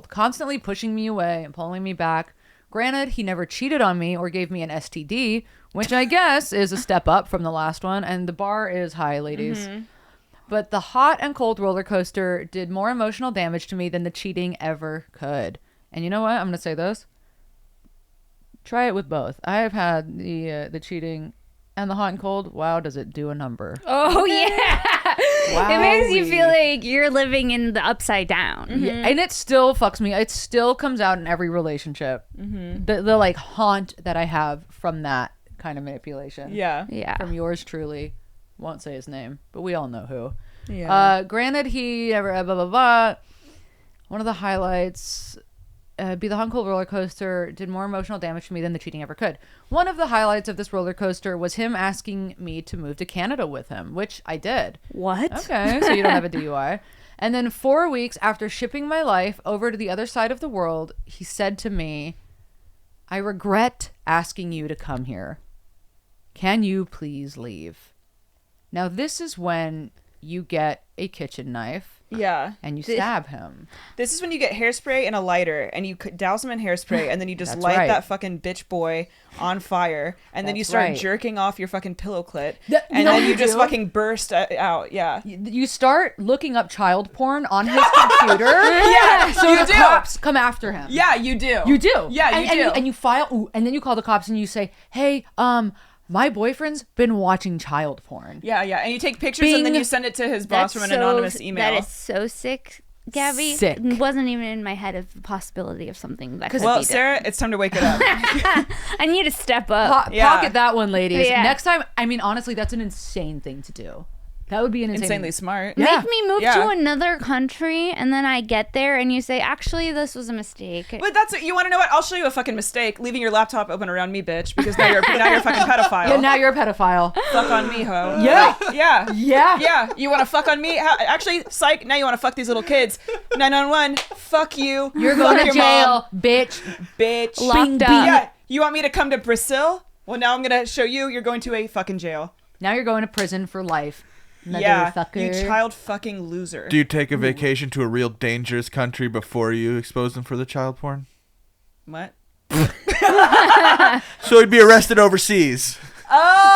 Speaker 3: Constantly pushing me away and pulling me back. Granted, he never cheated on me or gave me an STD, which I guess is a step up from the last one, and the bar is high, ladies. But the hot and cold roller coaster did more emotional damage to me than the cheating ever could. And you know what? I'm going to say this. Try it with both. I have had the cheating and the hot and cold. Wow, does it do a number?
Speaker 2: Oh, yeah. It makes you feel like you're living in the upside down.
Speaker 3: Yeah, and it still fucks me. It still comes out in every relationship. The like haunt that I have from that kind of manipulation.
Speaker 1: Yeah.
Speaker 2: Yeah.
Speaker 3: From yours truly. Won't say his name, but we all know who.
Speaker 1: Yeah.
Speaker 3: Granted, he never blah blah blah. One of the highlights. Be the Uncle roller coaster did more emotional damage to me than the cheating ever could. One of the highlights of this roller coaster was him asking me to move to Canada with him, which I did.
Speaker 2: What?
Speaker 3: Okay, so you don't have a DUI. And then 4 weeks after shipping my life over to the other side of the world, he said to me, I regret asking you to come here. Can you please leave? Now, this is when you get a kitchen knife
Speaker 1: Yeah.
Speaker 3: and you stab him.
Speaker 1: This is when you get hairspray and a lighter and you douse him in hairspray and then you just
Speaker 3: That's
Speaker 1: light
Speaker 3: right.
Speaker 1: that fucking bitch boy on fire and then you
Speaker 3: That's
Speaker 1: start
Speaker 3: right.
Speaker 1: jerking off your fucking pillow clit
Speaker 3: You
Speaker 1: and
Speaker 3: know
Speaker 1: then
Speaker 3: what
Speaker 1: you
Speaker 3: you
Speaker 1: just
Speaker 3: do?
Speaker 1: fucking burst out. Yeah.
Speaker 3: You start looking up child porn on his computer.
Speaker 1: Yeah,
Speaker 3: So
Speaker 1: you
Speaker 3: the
Speaker 1: do.
Speaker 3: cops come after him.
Speaker 1: Yeah, you do.
Speaker 3: You do.
Speaker 1: Yeah,
Speaker 3: and,
Speaker 1: you do.
Speaker 3: And you file, and then you call the cops and you say, hey, my boyfriend's been watching child porn.
Speaker 1: Yeah, yeah. And you take pictures and then
Speaker 3: Bing.
Speaker 1: you send it to his boss from an anonymous email.
Speaker 2: That is so sick, Gabby.
Speaker 3: Sick.
Speaker 2: It wasn't even in my head of the possibility of something that could
Speaker 1: Well,
Speaker 2: be done.
Speaker 1: Sarah, it's time to wake it up.
Speaker 2: I need to step up.
Speaker 1: Yeah.
Speaker 3: Pocket that one, ladies.
Speaker 2: Yeah.
Speaker 3: Next time, I mean, honestly, that's an insane thing to do. That would be an
Speaker 1: Insanely smart.
Speaker 3: Yeah.
Speaker 2: Make me move
Speaker 1: Yeah.
Speaker 2: to another country, and then I get there, and you say, "Actually, this was a mistake."
Speaker 1: But that's you want to know what? I'll show you a fucking mistake. Leaving your laptop open around me, bitch, because now you're a fucking pedophile.
Speaker 3: Yeah, now you're a pedophile.
Speaker 1: Fuck on me, ho.
Speaker 3: Yeah.
Speaker 1: Like, yeah.
Speaker 3: Yeah.
Speaker 1: Yeah. You want to fuck on me? Actually, psych. Now you want to fuck these little kids. 911. Fuck you.
Speaker 3: You're
Speaker 1: Fuck
Speaker 3: going to
Speaker 1: your
Speaker 3: jail, bitch.
Speaker 1: mom, bitch.
Speaker 2: Locked up.
Speaker 1: Yeah. You want me to come to Brazil? Well, now I'm gonna show you. You're going to a fucking jail.
Speaker 3: Now you're going to prison for life.
Speaker 1: Yeah.
Speaker 3: Motherfucker.
Speaker 1: You child fucking loser.
Speaker 4: Do you take a vacation to a real dangerous country before you expose them for the child porn?
Speaker 1: What?
Speaker 4: So he'd be arrested overseas.
Speaker 1: Oh.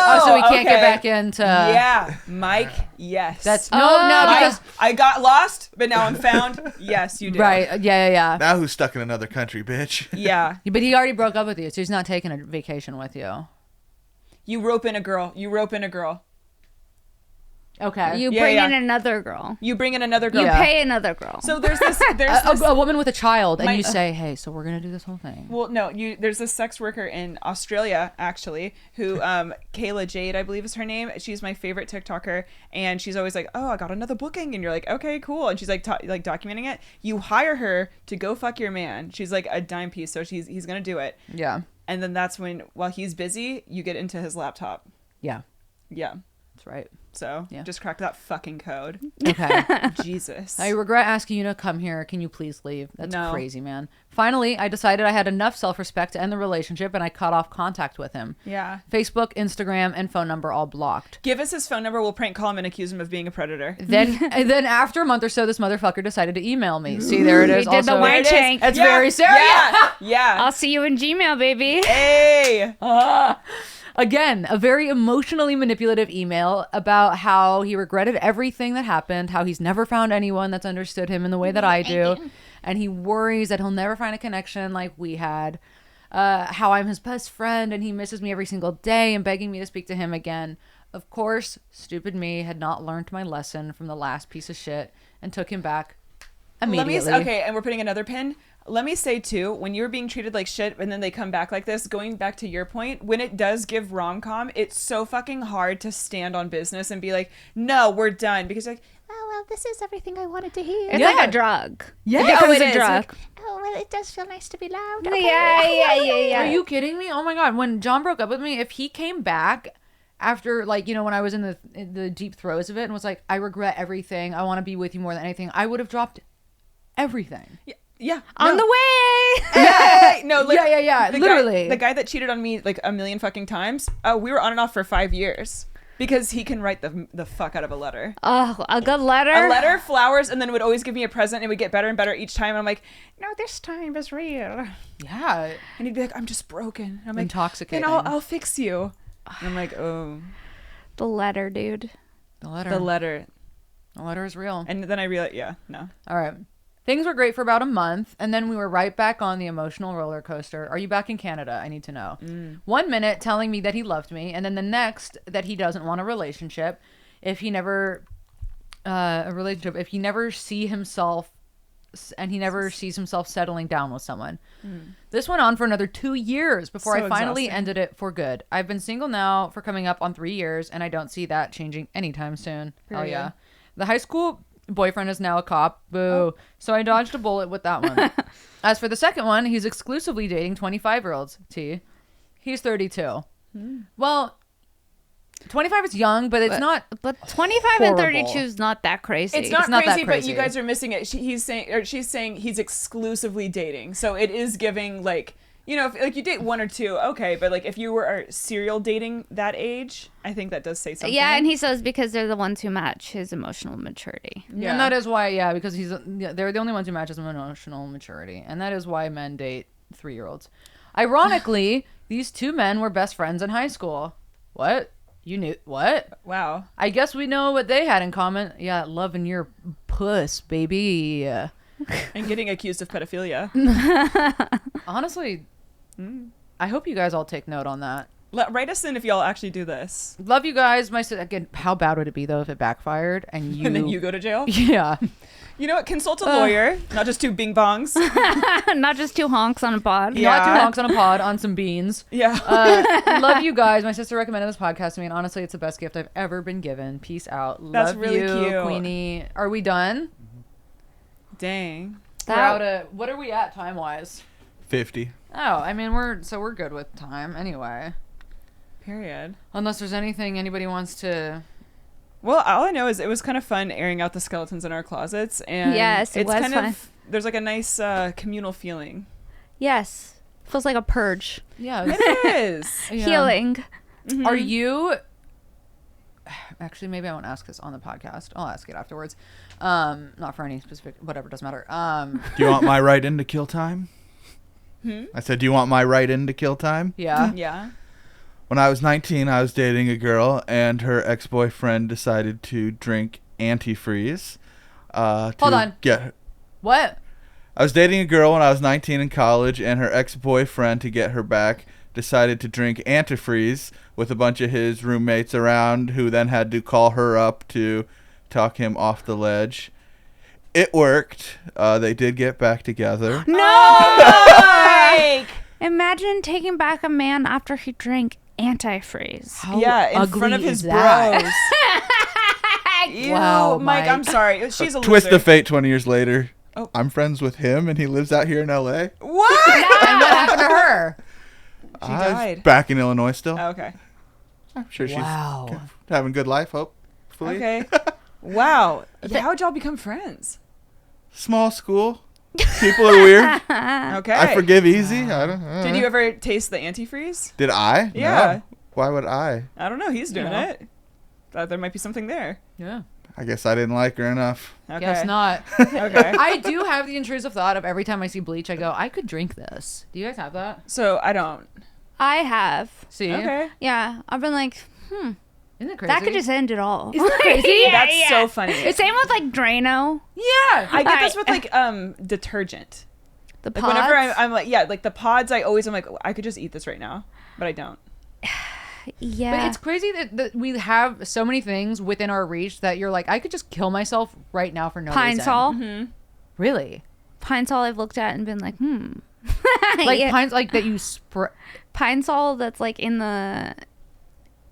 Speaker 3: Oh, so we can't get
Speaker 1: okay.
Speaker 3: back into.
Speaker 1: Yeah, Mike. Yes.
Speaker 3: That's no,
Speaker 2: Oh.
Speaker 3: no, because
Speaker 1: I got lost, but now I'm found. Yes, you did.
Speaker 3: right, yeah.
Speaker 4: Now who's stuck in another country, bitch?
Speaker 1: Yeah.
Speaker 3: But he already broke up with you, so he's not taking a vacation with you.
Speaker 1: You rope in a girl. You rope in a girl.
Speaker 3: Okay.
Speaker 2: You
Speaker 1: Yeah,
Speaker 2: bring
Speaker 1: yeah.
Speaker 2: in another girl.
Speaker 1: You bring in another girl.
Speaker 2: You
Speaker 3: Yeah.
Speaker 2: pay another girl.
Speaker 1: So there's this.
Speaker 3: a woman with a child, and
Speaker 1: My-
Speaker 3: you say, "Hey, so we're gonna do this whole thing."
Speaker 1: Well, no, there's this sex worker in Australia actually who Kayla Jade, I believe is her name. She's my favorite TikToker, and she's always like, "Oh, I got another booking," and you're like, "Okay, cool," and she's like like documenting it. You hire her to go fuck your man. She's like a dime piece, so he's gonna do it,
Speaker 3: Yeah,
Speaker 1: and then that's when while he's busy, you get into his laptop.
Speaker 3: yeah,
Speaker 1: Yeah,
Speaker 3: that's right.
Speaker 1: so
Speaker 3: Yeah.
Speaker 1: just crack that fucking code.
Speaker 3: Okay.
Speaker 1: Jesus.
Speaker 3: I regret asking you to come here. Can you please leave? That's
Speaker 1: No.
Speaker 3: crazy, man. Finally, I decided I had enough self-respect to end the relationship, and I cut off contact with him.
Speaker 1: Yeah.
Speaker 3: Facebook, Instagram, and phone number all blocked.
Speaker 1: Give us his phone number. We'll prank call him and accuse him of being a predator.
Speaker 3: Then after a month or so, this motherfucker decided to email me. See, there it is.
Speaker 2: We did the
Speaker 3: Also,
Speaker 2: white
Speaker 1: There it is.
Speaker 2: shank.
Speaker 3: It's very serious.
Speaker 1: Yeah. Yeah.
Speaker 2: I'll see you in Gmail, baby.
Speaker 1: Hey.
Speaker 3: Again, a very emotionally manipulative email about how he regretted everything that happened, how he's never found anyone that's understood him in the way that I do, and he worries that he'll never find a connection like we had. How I'm his best friend and he misses me every single day and begging me to speak to him again. Of course, stupid me had not learned my lesson from the last piece of shit and took him back immediately.
Speaker 1: Okay, and we're putting another pin. Let me say too, when you're being treated like shit and then they come back like this, going back to your point, when it does give rom-com, it's so fucking hard to stand on business and be like, no, we're done. Because like, oh, well, this is everything I wanted to hear.
Speaker 2: It's
Speaker 3: Yeah.
Speaker 2: like a drug.
Speaker 3: Yeah.
Speaker 2: It becomes
Speaker 1: it
Speaker 2: a
Speaker 1: is.
Speaker 2: drug.
Speaker 1: Oh, well, it does feel nice to be loud.
Speaker 2: Yeah.
Speaker 3: Are you kidding me? Oh my god! When John broke up with me, if he came back after, like, when I was in the deep throes of it and was like, I regret everything, I want to be with you more than anything, I would have dropped everything.
Speaker 1: Yeah.
Speaker 2: On
Speaker 1: no.
Speaker 2: the way.
Speaker 1: Hey, no,
Speaker 3: Yeah,
Speaker 1: the
Speaker 3: literally.
Speaker 1: the guy that cheated on me like a million fucking times, we were on and off for 5 years. Because he can write the fuck out of a letter.
Speaker 2: Oh, a good letter.
Speaker 1: A letter, flowers, and then would always give me a present and it would get better and better each time. And I'm like, no, this time is real.
Speaker 3: Yeah.
Speaker 1: And he'd be like, I'm just broken. And I'm like,
Speaker 3: Intoxicating.
Speaker 1: then I'll fix you. And I'm like, oh,
Speaker 2: The letter, dude.
Speaker 3: The letter.
Speaker 1: the letter.
Speaker 3: The letter is real.
Speaker 1: And then I realized, yeah, no.
Speaker 3: All right. Things were great for about a month, and then we were right back on the emotional roller coaster. Are you back in Canada? I need to know. 1 minute telling me that he loved me, and then the next that he doesn't want a relationship. If he never if he never see himself, and he never sees himself settling down with someone. This went on for another 2 years before
Speaker 1: So
Speaker 3: I finally
Speaker 1: exhausting.
Speaker 3: ended it for good. I've been single now for coming up on 3 years, and I don't see that changing anytime soon. Oh
Speaker 1: Period.
Speaker 3: yeah. The high school Boyfriend is now a cop. Boo. So I dodged a bullet with that one. As for the second one, he's exclusively dating 25-year-olds. T. He's 32. Well, 25 is young, but it's not.
Speaker 2: But 25
Speaker 3: horrible.
Speaker 2: and 32 is not that crazy.
Speaker 1: It's not,
Speaker 3: not that
Speaker 1: crazy, but
Speaker 3: crazy.
Speaker 1: you guys are missing it. She's saying he's exclusively dating, so it is giving like, you know, if like you date one or two, okay, but like if you were serial dating that age, I think that does say something.
Speaker 2: Yeah, and he says because they're the ones who match his emotional maturity.
Speaker 3: Yeah. And that is why, because they're the only ones who match his emotional maturity. And that is why men date 3-year-olds. Ironically, these two men were best friends in high school. What? You knew what?
Speaker 1: Wow.
Speaker 3: I guess we know what they had in common. Yeah, loving your puss, baby.
Speaker 1: And getting accused of pedophilia.
Speaker 3: Honestly, I hope you guys all take note on that.
Speaker 1: Write us in if y'all actually do this.
Speaker 3: Love you guys. Again, how bad would it be though if it backfired and you
Speaker 1: And then you go to jail.
Speaker 3: Yeah.
Speaker 1: You know what? Consult a lawyer, not just two bing bongs.
Speaker 2: Not just two honks on a pod.
Speaker 1: Yeah.
Speaker 3: Not two honks on a pod on some beans.
Speaker 1: Yeah.
Speaker 3: Love you guys. My sister recommended this podcast to me, and honestly, it's the best gift I've ever been given. Peace out.
Speaker 1: That's
Speaker 3: Love
Speaker 1: really
Speaker 3: you,
Speaker 1: cute.
Speaker 3: Queenie. Are we done?
Speaker 1: Dang.
Speaker 3: We're out of, what are we at time wise?
Speaker 4: 50.
Speaker 3: Oh, I mean we're good with time anyway.
Speaker 1: Period.
Speaker 3: Unless there's anything anybody wants to.
Speaker 1: Well, all I know is it was kind of fun airing out the skeletons in our closets, and
Speaker 2: Yes, it
Speaker 1: it's
Speaker 2: was
Speaker 1: kind
Speaker 2: fun.
Speaker 1: of there's like a nice communal feeling.
Speaker 2: Yes. Feels like a purge.
Speaker 3: Yeah.
Speaker 1: It is.
Speaker 3: Yeah.
Speaker 2: Healing.
Speaker 3: Are you? Actually, maybe I won't ask this on the podcast. I'll ask it afterwards. Not for any specific. Whatever, doesn't matter.
Speaker 4: Do you want my write-in to kill time? I said, do you want my write-in to kill time?
Speaker 3: Yeah.
Speaker 1: Yeah.
Speaker 4: When I was 19, I was dating a girl, and her ex-boyfriend decided to drink antifreeze.
Speaker 3: Hold on. What?
Speaker 4: I was dating a girl when I was 19 in college, and her ex-boyfriend, to get her back, decided to drink antifreeze with a bunch of his roommates around, who then had to call her up to talk him off the ledge. It worked. They did get back together.
Speaker 1: Like,
Speaker 2: Imagine taking back a man after he drank antifreeze.
Speaker 3: How
Speaker 1: yeah, in
Speaker 3: ugly
Speaker 1: front of
Speaker 3: is
Speaker 1: his
Speaker 3: that?
Speaker 1: bros. Ew,
Speaker 3: Wow,
Speaker 1: Mike,
Speaker 3: Mike.
Speaker 1: I'm sorry. She's a
Speaker 4: Twist
Speaker 1: loser.
Speaker 4: of fate 20 years later.
Speaker 1: Oh.
Speaker 4: I'm friends with him, and he lives out here in L.A.
Speaker 1: What?
Speaker 3: And what happened to her?
Speaker 1: She died.
Speaker 4: Back in Illinois still.
Speaker 1: Oh, okay.
Speaker 4: I'm sure
Speaker 3: Wow.
Speaker 4: she's having a good life, hopefully.
Speaker 1: Okay. Wow. How'd y'all become friends?
Speaker 4: Small school. People are weird.
Speaker 1: Okay.
Speaker 4: I forgive easy. I don't know.
Speaker 1: Did you ever taste the antifreeze?
Speaker 4: Did I?
Speaker 1: Yeah.
Speaker 4: No. Why would I?
Speaker 1: I don't know. He's doing
Speaker 3: Yeah.
Speaker 1: it. Thought there might be something there.
Speaker 3: Yeah.
Speaker 4: I guess I didn't like her enough.
Speaker 1: Okay.
Speaker 3: Guess not.
Speaker 1: Okay.
Speaker 3: I do have the intrusive thought of every time I see bleach, I go, I could drink this. Do you guys have that?
Speaker 1: So I don't.
Speaker 2: I have.
Speaker 3: See?
Speaker 1: Okay.
Speaker 2: Yeah. I've been like,
Speaker 3: Isn't it crazy?
Speaker 2: that could just end it all.
Speaker 3: Isn't that crazy?
Speaker 2: Yeah,
Speaker 1: That's
Speaker 2: yeah.
Speaker 1: so funny.
Speaker 2: The same with like Drano.
Speaker 3: Yeah.
Speaker 1: I get this with like detergent.
Speaker 2: The
Speaker 1: Like
Speaker 2: pods.
Speaker 1: whenever I'm like, yeah, like the pods, I'm like, I could just eat this right now, but I don't.
Speaker 2: yeah.
Speaker 3: But it's crazy that we have so many things within our reach that you're like, I could just kill myself right now for no
Speaker 2: Pine
Speaker 3: reason.
Speaker 2: Sol.
Speaker 3: Really?
Speaker 2: Pine Sol I've looked at and been like,
Speaker 3: Like
Speaker 2: Yeah.
Speaker 3: pines like that you spray.
Speaker 2: Pine Sol that's like in the,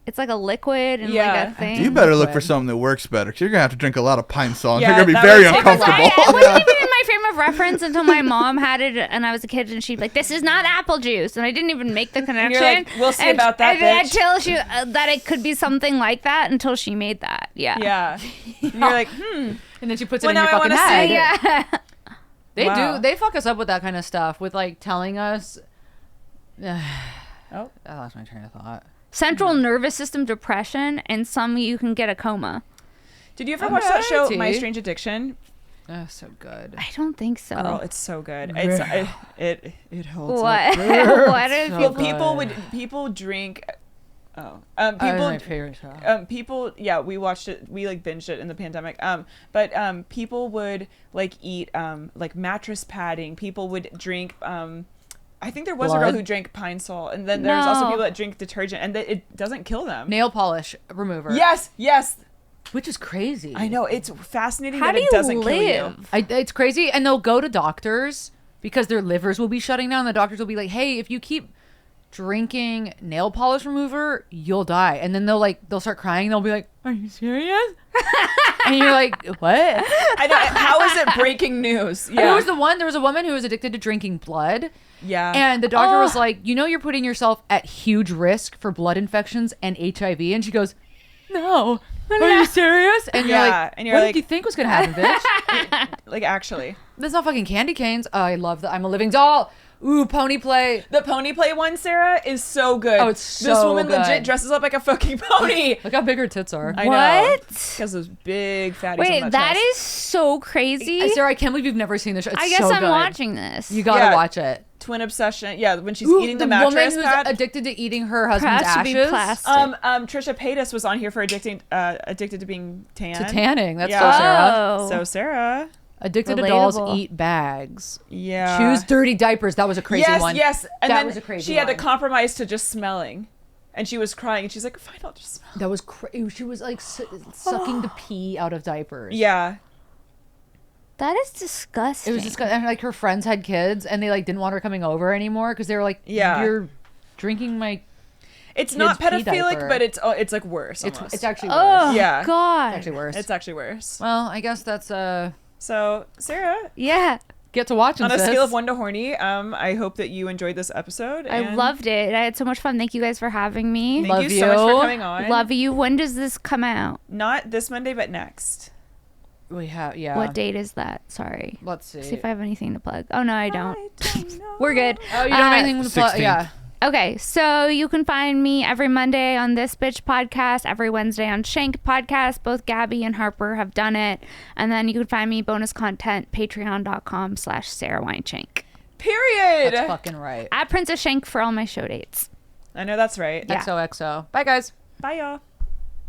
Speaker 2: it's like a liquid and
Speaker 1: Yeah.
Speaker 2: like a thing.
Speaker 4: You better look for
Speaker 3: Liquid.
Speaker 4: something that works better, because you're going to have to drink a lot of Pine Sol, and
Speaker 1: Yeah,
Speaker 4: you're going to be
Speaker 1: that
Speaker 4: very
Speaker 1: would take a while.
Speaker 4: uncomfortable.
Speaker 2: It wasn't even in my frame of reference until my mom had it and I was a kid and she'd be like, this is not apple juice. And I didn't even make the connection.
Speaker 1: like, "We'll see about that, bitch."
Speaker 2: Until she, that it could be something like that until she made that. Yeah.
Speaker 1: Yeah. And you're like,
Speaker 3: And then she puts it
Speaker 1: Well,
Speaker 3: in your
Speaker 1: now I
Speaker 3: fucking
Speaker 1: wanna
Speaker 3: head.
Speaker 1: see.
Speaker 2: Yeah.
Speaker 3: They
Speaker 1: Wow.
Speaker 3: do. They fuck us up with that kind of stuff, with like telling us.
Speaker 1: Oh.
Speaker 3: I lost my train of thought.
Speaker 2: Central nervous system depression, and some you can get a coma.
Speaker 1: Did you ever watch that show,
Speaker 3: Alrighty.
Speaker 1: My Strange Addiction?
Speaker 3: Oh, so good.
Speaker 2: I don't think so.
Speaker 1: Girl, it's so good. It holds
Speaker 2: What?
Speaker 1: up.
Speaker 2: What if
Speaker 3: So
Speaker 2: people?
Speaker 3: good.
Speaker 1: People drink. Oh,
Speaker 3: That was my
Speaker 1: people.
Speaker 3: favorite show.
Speaker 1: People, yeah, we watched it. We like binged it in the pandemic. But people would like eat like mattress padding. People would drink. I think there was a girl
Speaker 3: Blood?
Speaker 1: who drank Pine Sol, and then there's also
Speaker 2: No.
Speaker 1: people that drink detergent, and it doesn't kill them.
Speaker 3: Nail polish remover.
Speaker 1: Yes, yes,
Speaker 3: Which is crazy.
Speaker 1: I know. It's fascinating
Speaker 2: How
Speaker 1: that
Speaker 2: do
Speaker 1: it
Speaker 2: you
Speaker 1: doesn't kill you.
Speaker 2: live?
Speaker 3: It's crazy. And they'll go to doctors because their livers will be shutting down. The doctors will be like, hey, if you keep drinking nail polish remover, you'll die. And then they'll start crying. They'll be like, are you serious? And you're like, what?
Speaker 1: I know. How is it breaking news?
Speaker 3: And there was a woman who was addicted to drinking blood.
Speaker 1: Yeah.
Speaker 3: And the doctor was like, you're putting yourself at huge risk for blood infections and HIV. And she goes, no. Are you serious? And you're like,
Speaker 1: and you're
Speaker 3: what
Speaker 1: like,
Speaker 3: did you think was going to happen, bitch?
Speaker 1: like, actually.
Speaker 3: That's not fucking candy canes. Oh, I love that. I'm a living doll. Ooh, pony play.
Speaker 1: The pony play one, Sarah, is so good.
Speaker 3: Oh, it's so
Speaker 1: This woman
Speaker 3: good.
Speaker 1: legit dresses up like a fucking pony.
Speaker 3: Look how big her tits are.
Speaker 1: I know.
Speaker 2: What?
Speaker 1: Because those big fatties on
Speaker 2: Wait,
Speaker 1: that
Speaker 2: that
Speaker 1: chest.
Speaker 2: is so crazy.
Speaker 3: Sarah, I can't believe you've never seen this show. It's
Speaker 2: I guess
Speaker 3: so
Speaker 2: I'm
Speaker 3: good.
Speaker 2: watching this.
Speaker 3: You gotta
Speaker 1: Yeah.
Speaker 3: watch it.
Speaker 1: Twin obsession. Yeah, when she's
Speaker 3: Ooh,
Speaker 1: eating the
Speaker 3: woman
Speaker 1: mattress
Speaker 3: who's
Speaker 1: pad.
Speaker 3: addicted to eating her husband's
Speaker 2: Has to be
Speaker 3: ashes.
Speaker 2: plastic.
Speaker 1: Trisha Paytas was on here for addicted to being tan.
Speaker 3: To tanning. That's
Speaker 1: Yeah.
Speaker 3: so Sarah.
Speaker 2: Oh.
Speaker 1: So Sarah.
Speaker 3: Addicted to dolls
Speaker 2: Relatable.
Speaker 3: eat bags.
Speaker 1: Yeah.
Speaker 3: Choose dirty diapers. That was a crazy one.
Speaker 1: Yes, and
Speaker 3: That
Speaker 1: then
Speaker 3: was a crazy
Speaker 1: she had to
Speaker 3: one.
Speaker 1: compromise to just smelling, and she was crying, and she's like, "Fine, I'll just smell."
Speaker 3: That was crazy. She was like sucking the pee out of diapers.
Speaker 1: Yeah,
Speaker 2: That is disgusting.
Speaker 3: It was disgusting. And like her friends had kids and they like didn't want her coming over anymore because they were like,
Speaker 1: Yeah.
Speaker 3: you're drinking my.
Speaker 1: it's not
Speaker 3: Kid's pee
Speaker 1: pedophilic,
Speaker 3: diaper.
Speaker 1: but it's like worse. Almost.
Speaker 3: It's actually worse.
Speaker 2: Oh,
Speaker 1: Yeah.
Speaker 2: God.
Speaker 3: It's actually worse.
Speaker 1: It's actually worse.
Speaker 3: Well, I guess that's
Speaker 1: So Sarah,
Speaker 2: Yeah.
Speaker 3: get to watch
Speaker 1: on a
Speaker 3: sis.
Speaker 1: scale of 1 to horny, I hope that you enjoyed this episode.
Speaker 2: I
Speaker 1: and
Speaker 2: loved it. I had so much fun. Thank you guys for having me.
Speaker 1: Thank
Speaker 3: Love
Speaker 1: you so much
Speaker 3: you.
Speaker 1: for coming on.
Speaker 2: Love you. When does this come out?
Speaker 1: Not this Monday, but next.
Speaker 3: We have
Speaker 2: What date is that? Sorry.
Speaker 3: Let's see.
Speaker 2: See if I have anything to plug. Oh, no, I don't.
Speaker 1: I don't know.
Speaker 2: We're good.
Speaker 3: Oh, you don't have anything to plug?
Speaker 4: 16th.
Speaker 3: Yeah.
Speaker 2: Okay, so you can find me every Monday on This Bitch Podcast, every Wednesday on Shank Podcast. Both Gabby and Harper have done it. And then you can find me bonus content, patreon.com/Sarah Weinshank.
Speaker 1: Period.
Speaker 3: That's fucking right.
Speaker 2: At Princess Shank for all my show dates.
Speaker 1: I know that's right.
Speaker 2: Yeah.
Speaker 3: XOXO. Bye, guys.
Speaker 1: Bye, y'all.